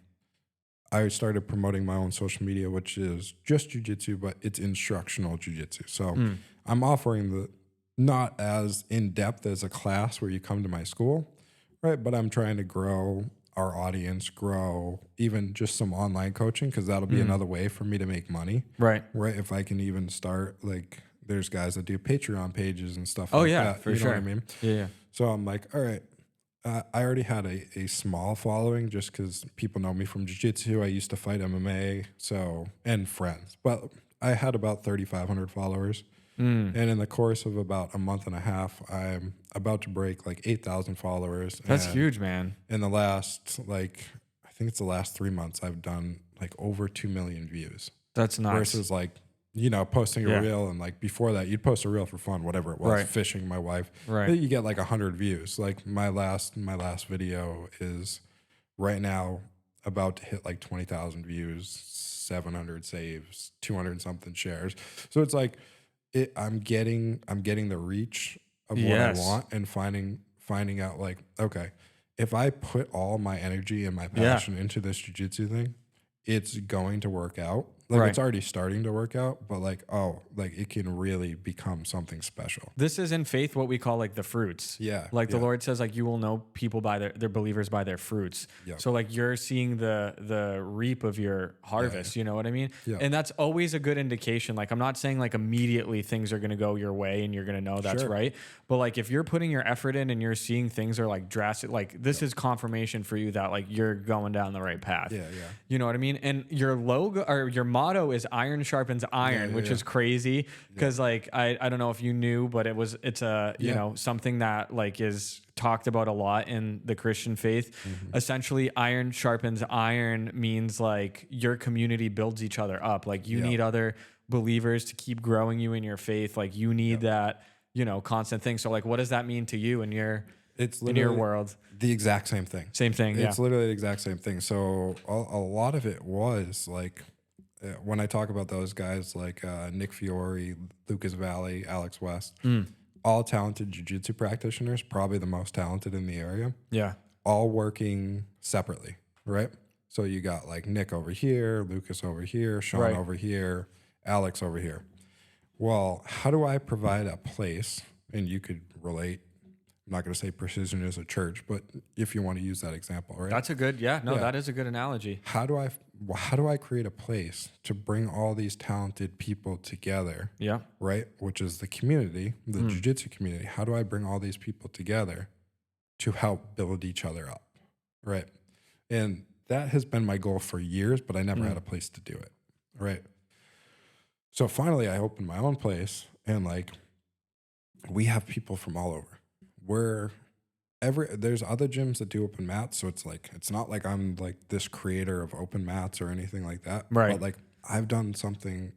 I started promoting my own social media, which is just jiu-jitsu, but it's instructional jiu-jitsu. So I'm offering not as in-depth as a class where you come to my school, right? But I'm trying to grow our audience, grow even just some online coaching, because that'll be another way for me to make money, Right. right? If I can even start, like, there's guys that do Patreon pages and stuff Oh, like yeah, that. for You know sure. what I mean? Yeah. So I'm like, all right. I already had a small following just because people know me from jiu-jitsu. I used to fight MMA, and friends. But I had about 3,500 followers. And in the course of about a month and a half, I'm about to break like 8,000 followers. That's And huge, man. in the last, I think it's the last 3 months, I've done like over 2 million views. That's nice. Versus like, posting a Yeah. reel, and like before that, you'd post a reel for fun, whatever it was, Right. fishing, my wife. Right. But you get like 100 views. Like my last video is right now about to hit like 20,000 views, 700 saves, 200 something shares. So it's like I'm getting the reach of what Yes. I want, and finding out like, okay, if I put all my energy and my passion into this jiu-jitsu thing, it's going to work out. Like Right. it's already starting to work out, but like, it can really become something special. This is in faith what we call like the fruits. Yeah, Like the yeah. Lord says, like you will know people by their believers by their fruits. Yep. So like you're seeing the reap of your harvest, you know what I mean? Yeah. And that's always a good indication. Like I'm not saying like immediately things are gonna go your way and you're gonna know that's Sure. right. But like if you're putting your effort in and you're seeing things are like drastic, like this is confirmation for you that like you're going down the right path. Yeah, yeah. You know what I mean? And your logo or your motto is iron sharpens iron, which is crazy because like I don't know if you knew, but it's a you know something that like is talked about a lot in the Christian faith. Essentially, iron sharpens iron means like your community builds each other up. Like you need other believers to keep growing you in your faith. Like you need that constant thing. So like, what does that mean to you in your world? The exact same thing. Same thing. It's literally the exact same thing. So a lot of it was like, when I talk about those guys like Nick Fiore, Lucas Valley, Alex West, all talented jiu-jitsu practitioners, probably the most talented in the area, Yeah. all working separately, right? So you got like Nick over here, Lucas over here, Shawn Right. over here, Alex over here. Well, how do I provide a place, and you could relate, I'm not going to say Precision is a church, but if you want to use that example, right? That's a good, that is a good analogy. How do I create a place to bring all these talented people together? Yeah. Right? Which is the community, the jiu-jitsu community. How do I bring all these people together to help build each other up? Right? And that has been my goal for years, but I never had a place to do it. Right? So finally I opened my own place, and like we have people from all over. There's other gyms that do open mats, so it's not like I'm like this creator of open mats or anything like that. Right. But like I've done something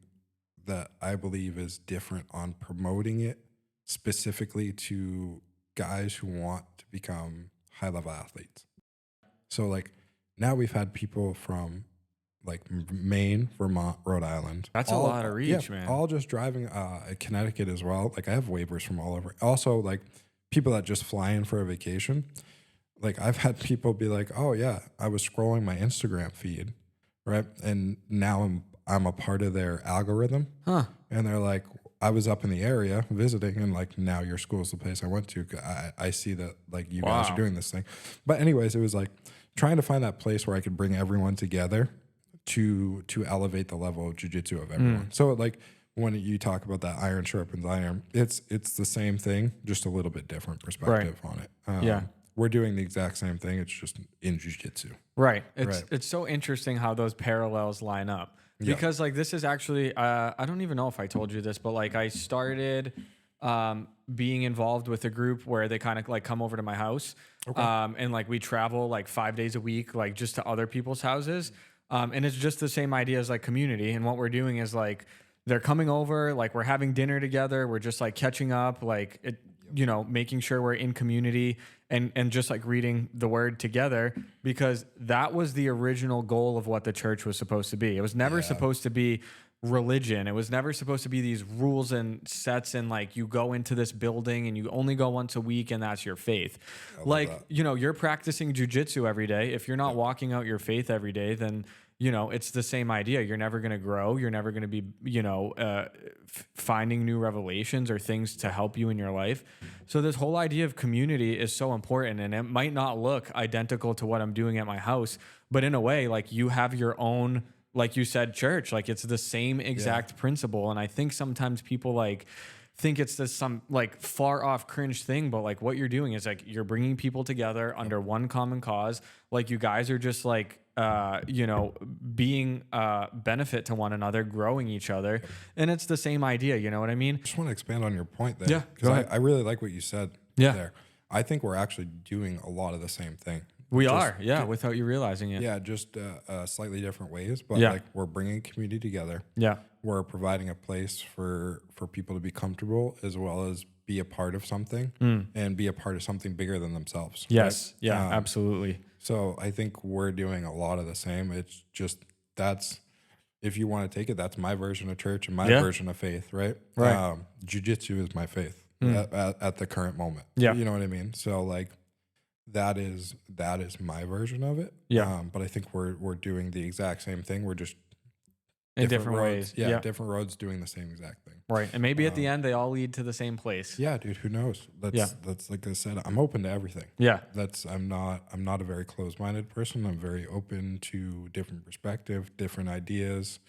that I believe is different on promoting it specifically to guys who want to become high level athletes. So like now we've had people from like Maine, Vermont, Rhode Island. That's a lot of reach, man. All just driving Connecticut as well. Like I have waivers from all over. Also, like people that just fly in for a vacation. Like I've had people be like, "Oh yeah, I was scrolling my Instagram feed, right? And now I'm a part of their algorithm." Huh. And they're like, I was up in the area visiting, and like now your school's the place I went to. I see that like you guys are doing this thing. But anyways, it was like trying to find that place where I could bring everyone together to elevate the level of jiu-jitsu of everyone. So like when you talk about that iron sharpens iron, it's the same thing, just a little bit different perspective on it. We're doing the exact same thing. It's just in jiu-jitsu. Right. It's so interesting how those parallels line up. Because like this is actually, I don't even know if I told you this, but like I started being involved with a group where they kind of like come over to my house, and like we travel like 5 days a week, like just to other people's houses, and it's just the same idea as like community. And what we're doing is like they're coming over, like we're having dinner together, we're just like catching up, like it, you know, making sure we're in community and just like reading the word together, because that was the original goal of what the church was supposed to be. It was never supposed to be religion. It was never supposed to be these rules and sets and like you go into this building and you only go once a week and that's your faith. Like, you know, you're practicing jiu-jitsu every day. If you're not walking out your faith every day, then you know, it's the same idea. You're never going to grow. You're never going to be, you know, finding new revelations or things to help you in your life. So this whole idea of community is so important, and it might not look identical to what I'm doing at my house, but in a way, like you have your own, like you said, church, like it's the same exact principle. And I think sometimes people like think it's this some like far off cringe thing, but like what you're doing is like you're bringing people together under one common cause. Like you guys are just like, you know, being benefit to one another, growing each other. And it's the same idea. You know what I mean? I just want to expand on your point there. Yeah. Because I really like what you said there. I think we're actually doing a lot of the same thing. We are, without you realizing it. Yeah, just slightly different ways. But like we're bringing community together. Yeah. We're providing a place for people to be comfortable as well as be a part of something and be a part of something bigger than themselves. Yes. Right? Yeah, absolutely. So I think we're doing a lot of the same. It's just that's, if you want to take it, that's my version of church and my version of faith, right? Right. Jiu-jitsu is my faith at the current moment. Yeah. You know what I mean? So like that is my version of it. Yeah. But I think we're doing the exact same thing. We're just in different roads. ways. Yeah, different roads doing the same exact thing. Right. And maybe at the end they all lead to the same place. Yeah, dude, who knows? That's like I said, I'm open to everything. Yeah. I'm not a very closed-minded person. I'm very open to different perspective, different ideas,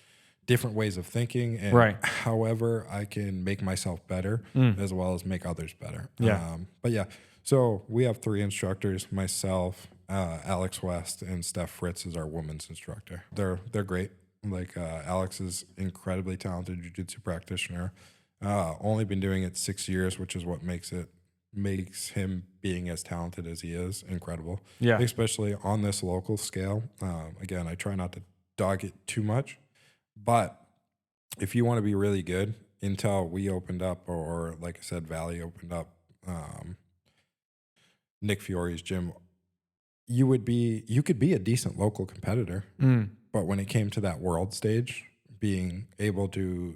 different ways of thinking, and however I can make myself better as well as make others better. Yeah. But yeah, so we have 3 instructors, myself, Alex West, and Steph Fritz is our women's instructor. They're great. Like Alex is incredibly talented jiu-jitsu practitioner. Only been doing it 6 years, which is what makes him being as talented as he is incredible. Yeah, especially on this local scale. Again, I try not to dog it too much, but if you want to be really good, until we opened up, or like I said, Valley opened up, Nick Fiore's gym, you could be a decent local competitor. But when it came to that world stage, being able to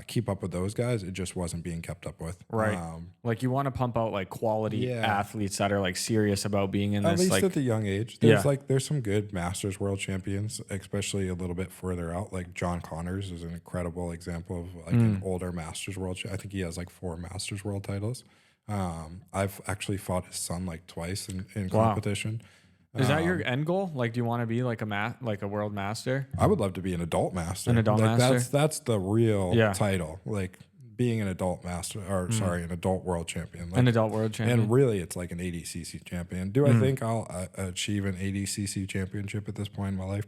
keep up with those guys, it just wasn't being kept up with. Right. Like you want to pump out like quality athletes that are like serious about being in this. At least like, at the young age. There's some good Masters world champions, especially a little bit further out. Like John Connors is an incredible example of like an older Masters world. I think he has like 4 Masters world titles. I've actually fought his son like twice in competition. Is that your end goal? Like, do you want to be like a world master? I would love to be an adult master. An adult master? That's the real title. Like being an adult master, or an adult world champion. Like, an adult world champion. And really, it's like an ADCC champion. Do I think I'll achieve an ADCC championship at this point in my life?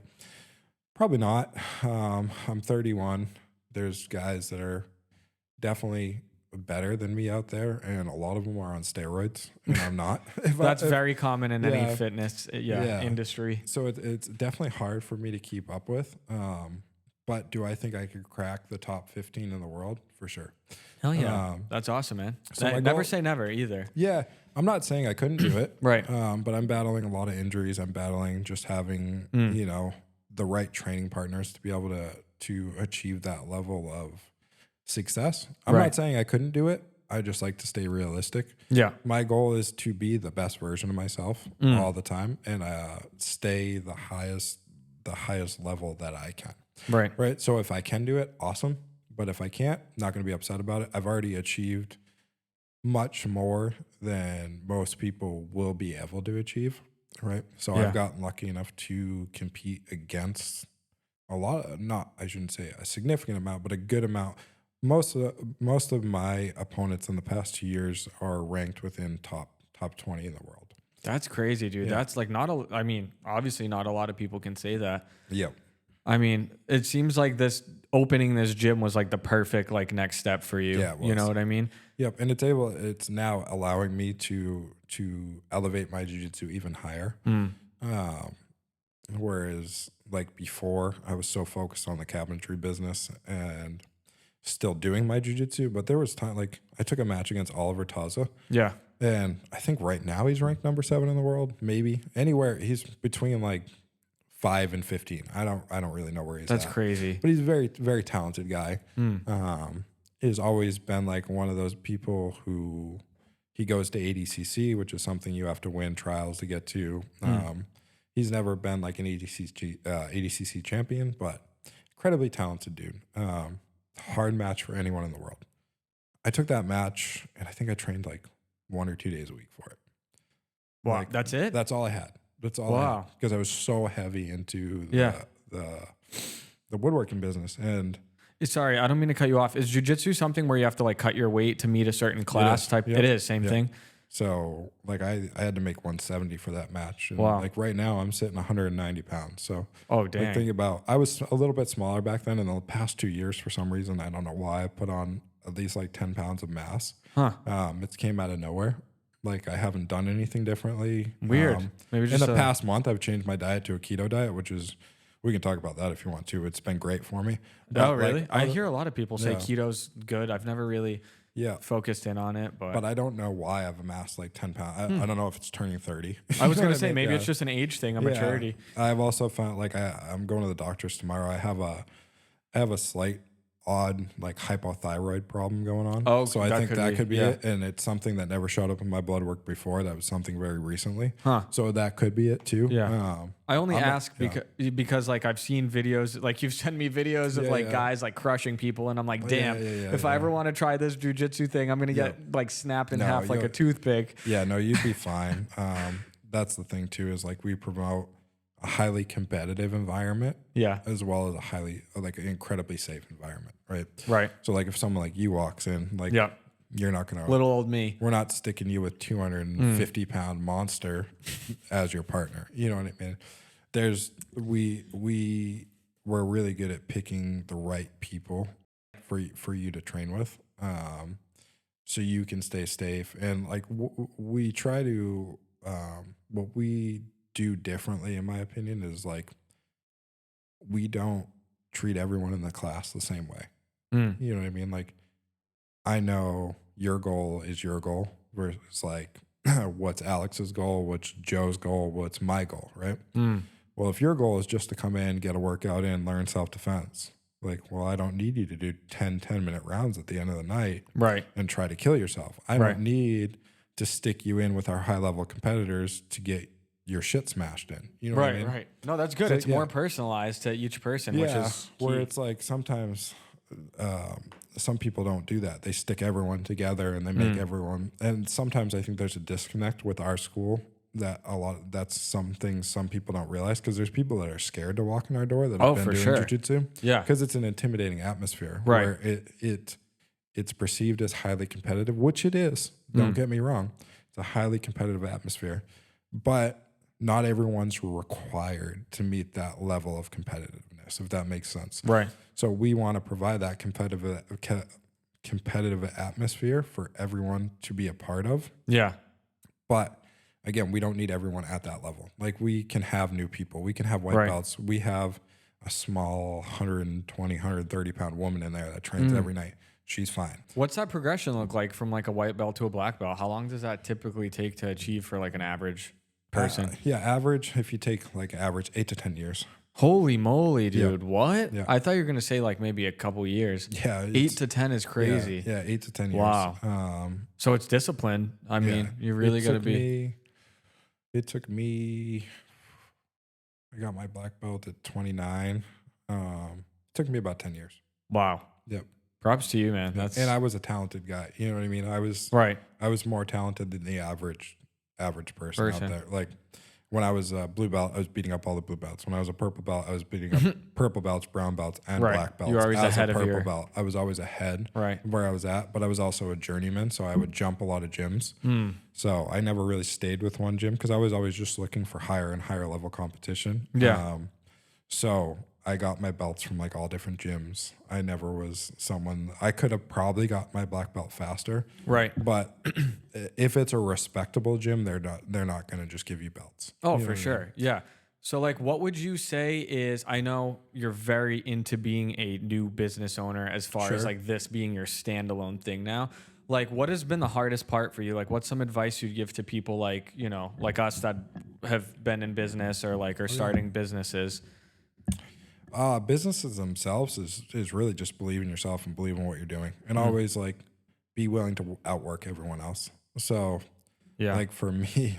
Probably not. I'm 31. There's guys that are definitely better than me out there, and a lot of them are on steroids, and I'm not. That's very common in any fitness industry. So it's definitely hard for me to keep up with. But but do I think I could crack the top 15 in the world? For sure. Hell yeah. That's awesome, man. so my Never goal- say never either. Yeah, I'm not saying I couldn't do it. Right. But I'm battling a lot of injuries. I'm battling just having, you know, the right training partners to be able to achieve that level of success. I'm Right. not saying I couldn't do it. I just like to stay realistic. Yeah. My goal is to be the best version of myself all the time and stay the highest level that I can. Right. Right. So if I can do it, awesome. But if I can't, not going to be upset about it. I've already achieved much more than most people will be able to achieve. Right. So Yeah. I've gotten lucky enough to compete against I shouldn't say a significant amount, but a good amount. Most of my opponents in the past 2 years are ranked within top 20 in the world. That's crazy, dude. Yeah. That's like obviously not a lot of people can say that. Yep. I mean, it seems like opening this gym was like the perfect like next step for you. Yeah, it You know was. what I mean? Yep. And it's now allowing me to elevate my jiu-jitsu even higher. Whereas like before I was so focused on the cabinetry business and still doing my jiu-jitsu, but there was time like I took a match against Oliver Taza. Yeah. And I think right now he's ranked number 7 in the world, maybe. Anywhere he's between like 5 and 15. I don't really know where he's That's at. crazy. But he's a very, very talented guy. He's always been like one of those people who he goes to ADCC, which is something you have to win trials to get to. He's never been like an ADCC champion, but incredibly talented dude. Hard match for anyone in the world. I took that match and I think I trained like 1 or 2 days a week for it. Wow. Like, That's it? That's all I had. That's all. Wow. Because I was so heavy into the woodworking business. And Sorry, I don't mean to cut you off. Is jiu-jitsu something where you have to like cut your weight to meet a certain class is. type? Yep. It is, same Yep. thing. so like I had to make 170 for that match. And Wow. like right now I'm sitting 190 pounds. So Oh, like dang. think about, I was a little bit smaller back then. In the past 2 years, for some reason, I don't know why, I put on at least like 10 pounds of mass. Huh. It came out of nowhere. Like I haven't done anything differently. Weird. Maybe In just the past month, I've changed my diet to a keto diet, which is, we can talk about that if you want to. It's been great for me. Oh, But, really? like, I hear a lot of people say Yeah. keto's good. I've never really Yeah. focused in on it, But I don't know why I've amassed like 10 pounds. I don't know if it's turning 30. I was You know going what to say mean? maybe Yeah. it's just an age thing, a Yeah. maturity. I've also found like I'm going to the doctor's tomorrow. I have a slight odd like hypothyroid problem going on. Oh, so I that think could that be, could be yeah. it. And it's something that never showed up in my blood work before. That was something very recently. Huh. So that could be it too. Yeah. I only I'm ask because like I've seen videos, like you've sent me videos of Yeah, like yeah. guys like crushing people, and I'm like, yeah, damn, yeah, if I yeah. ever want to try this jujitsu thing, I'm gonna Yeah. get like snapped in No, half like a you'll- toothpick. Yeah, no, you'd be fine. That's the thing too, is like we promote a highly competitive environment Yeah. as well as a highly like an incredibly safe environment, right? Right. So like if someone like you walks in, like Yeah. you're not gonna Little old me. we're not sticking you with 250-pound monster as your partner. You know what I mean? We're really good at picking the right people for you to train with, so you can stay safe. And like we try to, what we do differently, in my opinion, is like we don't treat everyone in the class the same way. You know what I mean? Like I know your goal is your goal versus like what's Alex's goal, what's Joe's goal, what's my goal, right? Well, if your goal is just to come in, get a workout in, learn self-defense, like, well, I don't need you to do 10-minute rounds at the end of the night Right. and try to kill yourself. I Right. don't need to stick you in with our high-level competitors to get your shit smashed in. You know what I mean? Right. No, that's good. So, It's more yeah. personalized to each person, which is where key. it's like sometimes some people don't do that. They stick everyone together and they make everyone. And sometimes I think there's a disconnect with our school that's some things some people don't realize, because there's people that are scared to walk in our door that have been for doing sure. jiu-jitsu. Yeah. Because it's an intimidating atmosphere. Right. Where it's perceived as highly competitive, which it is. Don't get me wrong. It's a highly competitive atmosphere. But not everyone's required to meet that level of competitiveness, if that makes sense. Right. So we want to provide that competitive atmosphere for everyone to be a part of. Yeah. But again, we don't need everyone at that level. Like we can have new people. We can have white Right. belts. We have a small 120, 130-pound woman in there that trains every night. She's fine. What's that progression look like from like a white belt to a black belt? How long does that typically take to achieve for like an average person? Average, if you take like average, 8 to 10 years. Holy moly, dude. What? Yeah. I thought you were going to say like maybe a couple years. Yeah. 8 to 10 is crazy. Yeah, 8 to 10 years. Wow. So it's discipline. I mean, you really got to be. It took me, I got my black belt at 29. It took me about 10 years. Wow. Yep. Props to you, man. And I was a talented guy. You know what I mean? I was more talented than the average person out there. Like when I was a blue belt, I was beating up all the blue belts. When I was a purple belt, I was beating up purple belts, brown belts, and black belts. You were always ahead of your belt. I was always ahead right where I was at, but I was also a journeyman, so I would jump a lot of gyms. So I never really stayed with one gym because I was always just looking for higher and higher level competition. Yeah. So I got my belts from like all different gyms. I never was someone, I could have probably got my black belt faster. Right. But if it's a respectable gym, they're not going to just give you belts. Oh, you know for sure. Yeah. So like, what would you say is, I know you're very into being a new business owner as far as like this being your standalone thing now. Like, what has been the hardest part for you? Like, what's some advice you'd give to people like, you know, like us that have been in business or like are starting businesses? Businesses themselves is really just believe in yourself and believe in what you're doing, and always like be willing to outwork everyone else. So, like for me,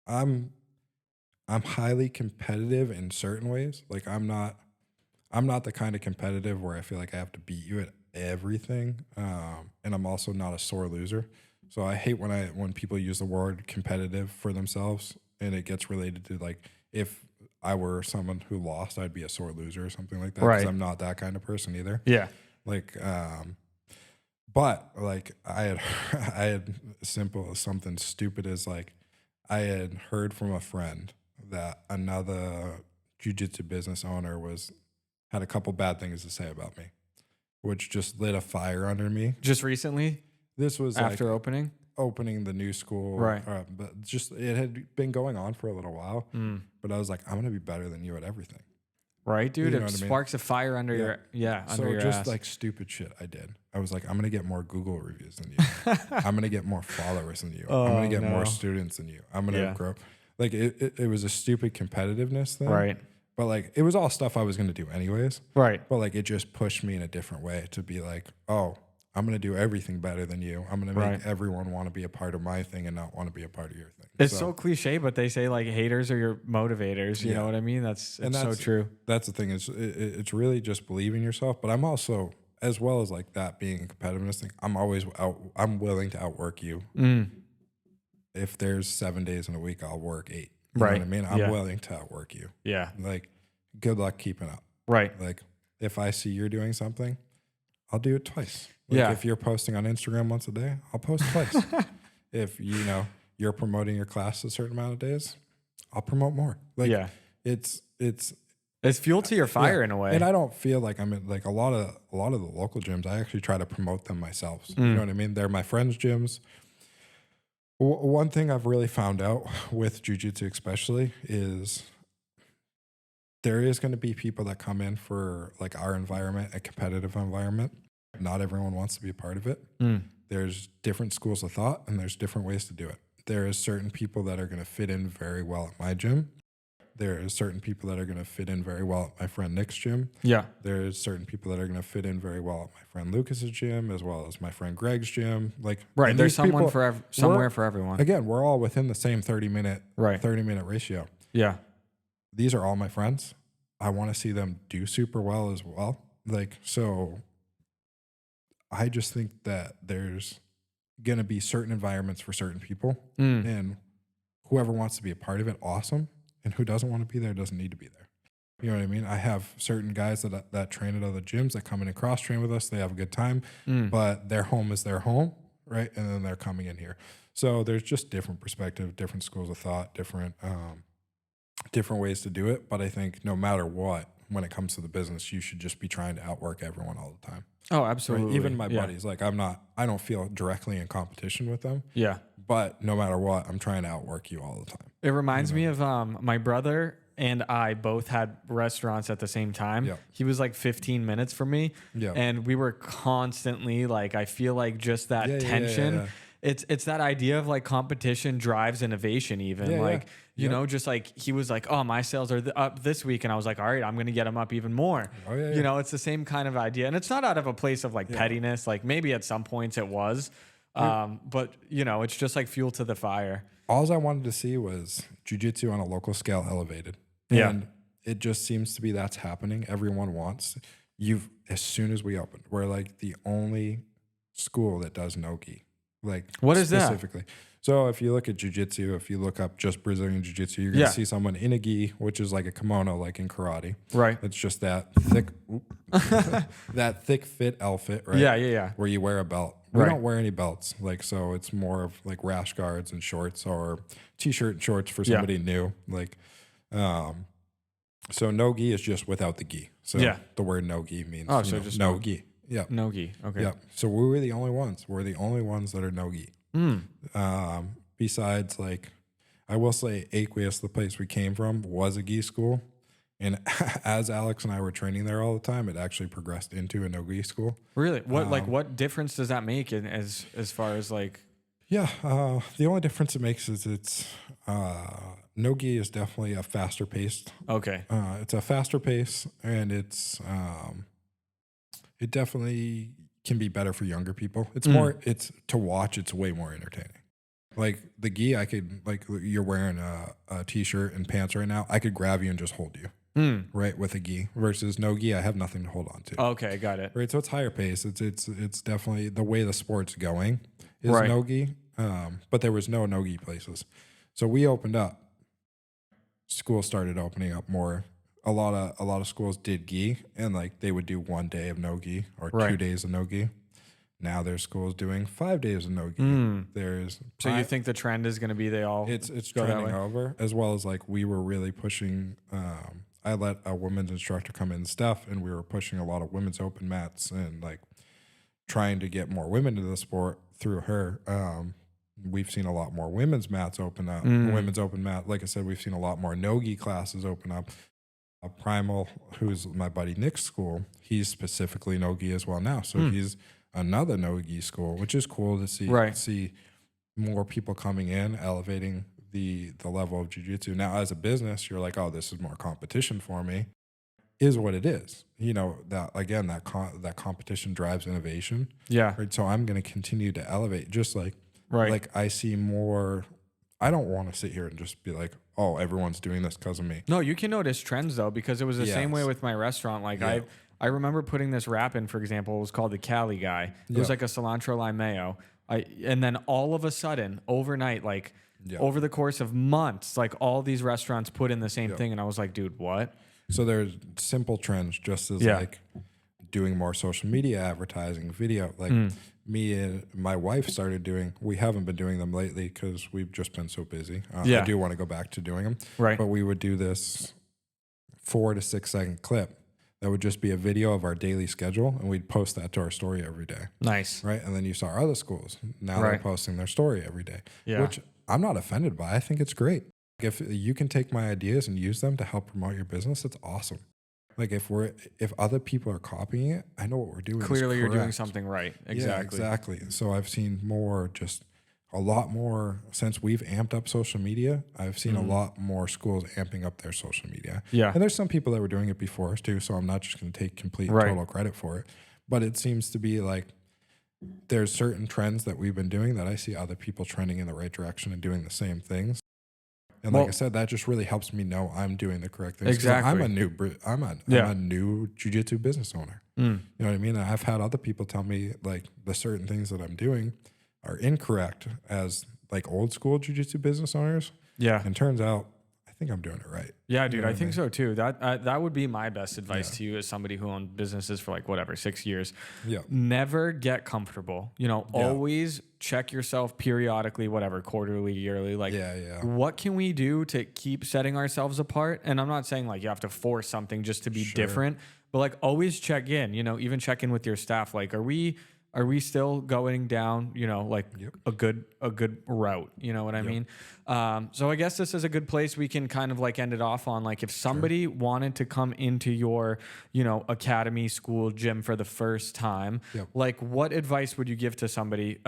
I'm highly competitive in certain ways. Like I'm not the kind of competitive where I feel like I have to beat you at everything, and I'm also not a sore loser. So I hate when people use the word competitive for themselves, and it gets related to like if I were someone who lost, I'd be a sore loser or something like that. Because I'm not that kind of person either. Yeah. Like, but like I had something stupid as like I had heard from a friend that another jiu-jitsu business owner had a couple bad things to say about me, which just lit a fire under me. Just recently? This was after like opening the new school, right? But just it had been going on for a little while. But I was like, I'm gonna be better than you at everything, right, dude? You know it sparks a fire under your so your just ass. like stupid shit I did. I was like, I'm gonna get more Google reviews than you. I'm gonna get more followers than you. I'm gonna get more students than you. I'm gonna grow. Like it was a stupid competitiveness thing, right? But like it was all stuff I was gonna do anyways, right? But like it just pushed me in a different way to be like, oh, I'm going to do everything better than you. I'm going to make everyone want to be a part of my thing and not want to be a part of your thing. It's so cliche, but they say like haters are your motivators. You know what I mean? That's so true. That's the thing. It's really just believing yourself. But I'm also, as well as like that being a competitiveness thing, I'm willing to outwork you. If there's 7 days in a week, I'll work 8. You know what I mean? I'm willing to outwork you. Yeah. Like, good luck keeping up. Right. Like, if I see you're doing something, I'll do it twice. Like if you're posting on Instagram once a day, I'll post twice. If you're promoting your class a certain amount of days, I'll promote more. Like it's fuel to your fire in a way. And I don't feel like I'm in like a lot of the local gyms. I actually try to promote them myself. You know what I mean? They're my friends' gyms. One thing I've really found out with jiu-jitsu especially is there is going to be people that come in for like our environment, a competitive environment. Not everyone wants to be a part of it. There's different schools of thought and there's different ways to do it. There is certain people that are going to fit in very well at my gym. There are certain people that are going to fit in very well at my friend Nick's gym. Yeah. There's certain people that are going to fit in very well at my friend Lucas's gym, as well as my friend Greg's gym. Like, right. There's someone somewhere for everyone. Again, we're all within the same 30-minute ratio. Yeah. These are all my friends. I want to see them do super well as well. Like, so I just think that there's going to be certain environments for certain people, and whoever wants to be a part of it, awesome. And who doesn't want to be there doesn't need to be there. You know what I mean? I have certain guys that train at other gyms that come in and cross train with us. They have a good time, but their home is their home, right? And then they're coming in here. So there's just different perspective, different schools of thought, different ways to do it. But I think no matter what, when it comes to the business, you should just be trying to outwork everyone all the time. Oh, absolutely. Right? Even my buddies, like I don't feel directly in competition with them. Yeah. But no matter what, I'm trying to outwork you all the time. It reminds me of my brother and I both had restaurants at the same time. Yeah. He was like 15 minutes from me. Yeah. And we were constantly like, I feel like just that tension. It's that idea of like competition drives innovation even. You know, just like he was like, oh, my sales are up this week. And I was like, all right, I'm going to get them up even more. You know, it's the same kind of idea. And it's not out of a place of like pettiness. Like maybe at some points it was. But, you know, it's just like fuel to the fire. All I wanted to see was jiu-jitsu on a local scale elevated. Yeah. And it just seems to be that's happening. Everyone wants. As soon as we opened, we're like the only school that does no-gi. Like, what is that? Specifically. So if you look at jiu-jitsu, if you look up just Brazilian jiu-jitsu, you're going to see someone in a gi, which is like a kimono, like in karate. Right. It's just that thick, that thick fit outfit, right? Yeah. Where you wear a belt. We don't wear any belts. Like, so it's more of like rash guards and shorts or t-shirt and shorts for somebody new. Like, so no gi is just without the gi. So the word no gi means just no gi. Yeah. No gi. Okay. Yeah. So we were the only ones. We're the only ones that are no gi. Besides, like, I will say Aqueous, the place we came from, was a gi school. And as Alex and I were training there all the time, it actually progressed into a no gi school. Really? What difference does that make as far as like? Yeah. The only difference it makes is it's no gi is definitely a faster paced. Okay. It's a faster pace, and it definitely can be better for younger people. It's more, it's to watch. It's way more entertaining. Like the gi, I could, like, you're wearing a t-shirt and pants right now. I could grab you and just hold you, right, with a gi. Versus no gi, I have nothing to hold on to. Okay, got it. Right, so it's higher pace. It's definitely the way the sport's going is no gi. But there was no gi places, so we opened up. Schools started opening up more. A lot of schools did gi, and like they would do 1 day of no gi or 2 days of no gi. Now there's schools doing 5 days of no gi. So you think the trend is going to be it's trending over, as well as like we were really pushing. I let a women's instructor come in and stuff, and we were pushing a lot of women's open mats and like trying to get more women into the sport through her. We've seen a lot more women's mats open up. Women's open mat, like I said, we've seen a lot more no gi classes open up. Primal, who's my buddy Nick's school, he's specifically no gi as well now. So he's another no gi school, which is cool to see. See more people coming in, elevating the level of jiu-jitsu. Now, as a business, you're like, oh, this is more competition for me. Is what it is. You know, that again, that competition drives innovation. Yeah. Right. So I'm going to continue to elevate, just like like I see more. I don't want to sit here and just be like, oh, everyone's doing this because of me. No, you can notice trends though, because it was the same way with my restaurant. Like I remember putting this wrap in, for example. It was called the Cali Guy. It was like a cilantro lime mayo. And then all of a sudden, overnight, like over the course of months, like all these restaurants put in the same thing. And I was like, dude, what? So there's simple trends, just as like doing more social media advertising, video. Like me and my wife started doing. We haven't been doing them lately because we've just been so busy. I do want to go back to doing them. Right. But we would do this 4 to 6 second clip that would just be a video of our daily schedule, and we'd post that to our story every day. Nice. Right. And then you saw other schools. Now they're posting their story every day. Yeah. Which I'm not offended by. I think it's great. If you can take my ideas and use them to help promote your business, it's awesome. Like if other people are copying it, I know what we're doing. Clearly, you're doing something right. Exactly. Yeah, exactly. So I've seen a lot more since we've amped up social media. I've seen a lot more schools amping up their social media. Yeah. And there's some people that were doing it before us too. So I'm not just going to take complete and total credit for it. But it seems to be like there's certain trends that we've been doing that I see other people trending in the right direction and doing the same things. And like I said, that just really helps me know I'm doing the correct things. Exactly. I'm a new jiu-jitsu business owner. You know what I mean? And I've had other people tell me like the certain things that I'm doing are incorrect as like old school jiu-jitsu business owners. Yeah. And turns out I think I'm doing it right. Yeah, dude, you know I think so too. That would be my best advice to you as somebody who owned businesses for like whatever, 6 years. Yeah. Never get comfortable. You know, always check yourself periodically, whatever, quarterly, yearly. Like, what can we do to keep setting ourselves apart? And I'm not saying like you have to force something just to be different, but like always check in. You know, even check in with your staff. Like, are we are we still going down, like a good route? You know what I mean? So I guess this is a good place we can kind of like end it off on. Like if somebody wanted to come into your, academy, school, gym for the first time, like what advice would you give to somebody?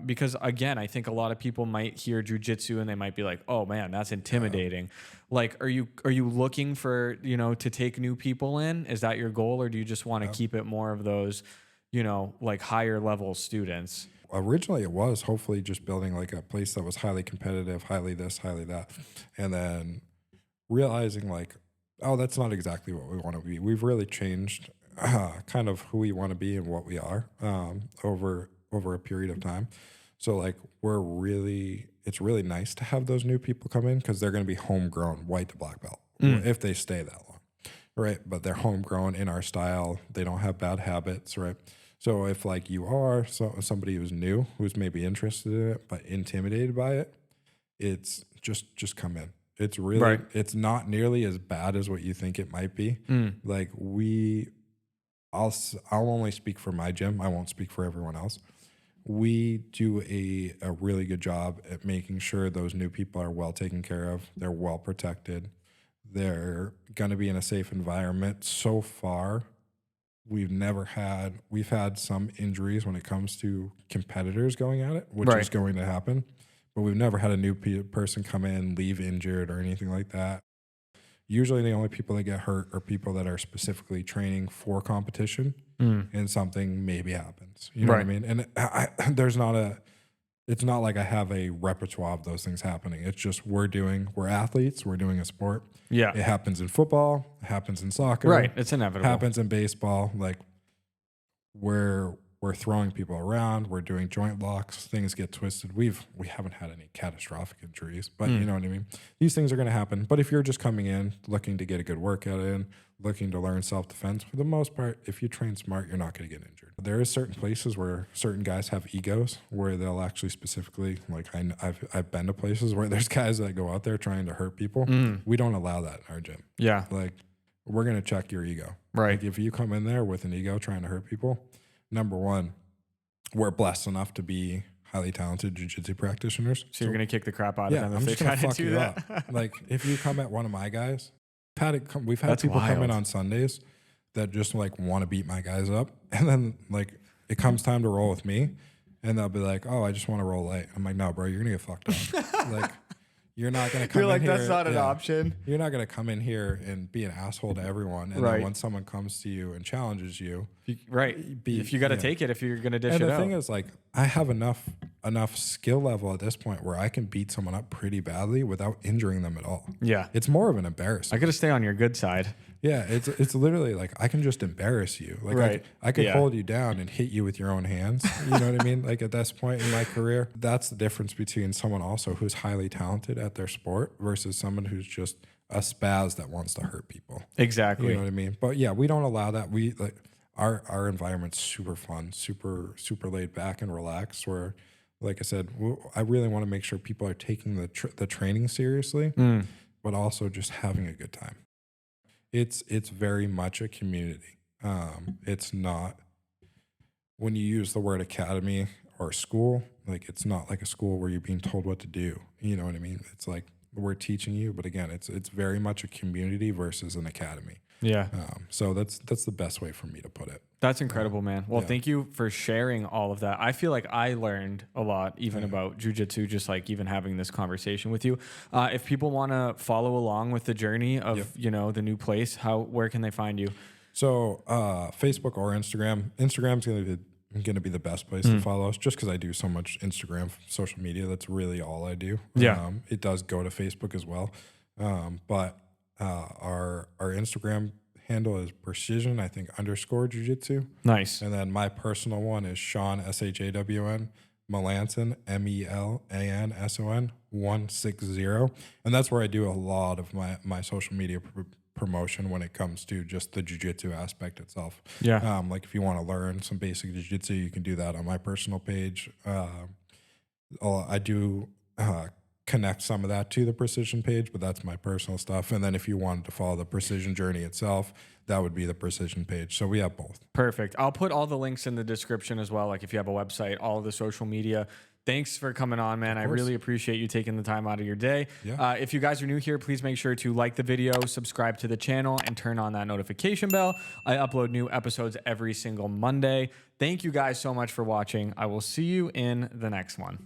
Because again, I think a lot of people might hear jiu-jitsu and they might be like, oh man, that's intimidating. Like, are you looking for, to take new people in? Is that your goal? Or do you just want to keep it more of those, like higher level students? Originally it was hopefully just building like a place that was highly competitive, highly this, highly that. And then realizing like, oh, that's not exactly what we want to be. We've really changed kind of who we want to be and what we are over a period of time. So like it's really nice to have those new people come in because they're going to be homegrown white to black belt if they stay that long, right? But they're homegrown in our style. They don't have bad habits, right? So if like you are somebody who's new, who's maybe interested in it but intimidated by it, it's just come in. It's really it's not nearly as bad as what you think it might be. Like I'll only speak for my gym. I won't speak for everyone else. We do a really good job at making sure those new people are well taken care of. They're well protected. They're going to be in a safe environment. So far, we've had some injuries when it comes to competitors going at it, which is going to happen. But we've never had a new person come in, leave injured or anything like that. Usually the only people that get hurt are people that are specifically training for competition and something maybe happens. You know what I mean? And it's not like I have a repertoire of those things happening. It's just we're athletes, we're doing a sport. Yeah. It happens in football, it happens in soccer. Right. It's inevitable. It happens in baseball. Like we're throwing people around, we're doing joint locks, things get twisted. We haven't had any catastrophic injuries, but you know what I mean? These things are going to happen. But if you're just coming in, looking to get a good workout in, looking to learn self-defense, for the most part, if you train smart, you're not going to get injured. There is certain places where certain guys have egos where they'll actually specifically, like I've been to places where there's guys that go out there trying to hurt people. We don't allow that in our gym. Yeah. Like we're going to check your ego. Right. Like if you come in there with an ego trying to hurt people, number one, we're blessed enough to be highly talented jiu-jitsu practitioners. So you're going to kick the crap out of them if I'm they just gonna try to fuck do you that. up. Like if you come at one of my guys, we've had That's people come in wild. on Sundays that just like want to beat my guys up, and then like it comes time to roll with me, and they'll be like, "Oh, I just want to roll light." I'm like, "No, bro, you're gonna get fucked up." Like you're not gonna come. You're like, in here, that's not an option. You're not gonna come in here and be an asshole to everyone, and then when someone comes to you and challenges you, if you got to take it, if you're gonna dish and it the out. thing is, like, I have enough skill level at this point where I can beat someone up pretty badly without injuring them at all. Yeah. It's more of an embarrassment. I got to stay on your good side. Yeah, it's literally like I can just embarrass you. Like I could hold you down and hit you with your own hands. You know what I mean? Like at this point in my career, that's the difference between someone also who's highly talented at their sport versus someone who's just a spaz that wants to hurt people. Exactly. You know what I mean? But yeah, we don't allow that. We like our environment's super fun, super laid back and relaxed. Where, like I said, I really want to make sure people are taking the training seriously, but also just having a good time. It's very much a community. It's not, when you use the word academy or school, like it's not like a school where you're being told what to do. You know what I mean? It's like we're teaching you, but again, it's very much a community versus an academy. Yeah. So that's the best way for me to put it. That's incredible, man. Well, thank you for sharing all of that. I feel like I learned a lot even about jiu-jitsu, just like even having this conversation with you. If people want to follow along with the journey of, the new place, where can they find you? So Facebook or Instagram. Instagram's going to be the best place to follow us, just because I do so much Instagram social media. That's really all I do. Yeah. It does go to Facebook as well. But our Instagram handle is precision, I think, _ jiu-jitsu. Nice. And then my personal one is Shawn, SHAWN, Melanson, MELANSON 160. And that's where I do a lot of my social media promotion when it comes to just the jiu-jitsu aspect itself. Yeah. Like if you want to learn some basic jiu-jitsu, you can do that on my personal page. I do connect some of that to the precision page, but that's my personal stuff. And then if you wanted to follow the precision journey itself, that would be the precision page. So we have both. Perfect. I'll put all the links in the description as well. Like if you have a website, all of the social media. Thanks for coming on, man. I really appreciate you taking the time out of your day. Yeah. If you guys are new here, please make sure to like the video, subscribe to the channel, and turn on that notification bell. I upload new episodes every single Monday. Thank you guys so much for watching. I will see you in the next one.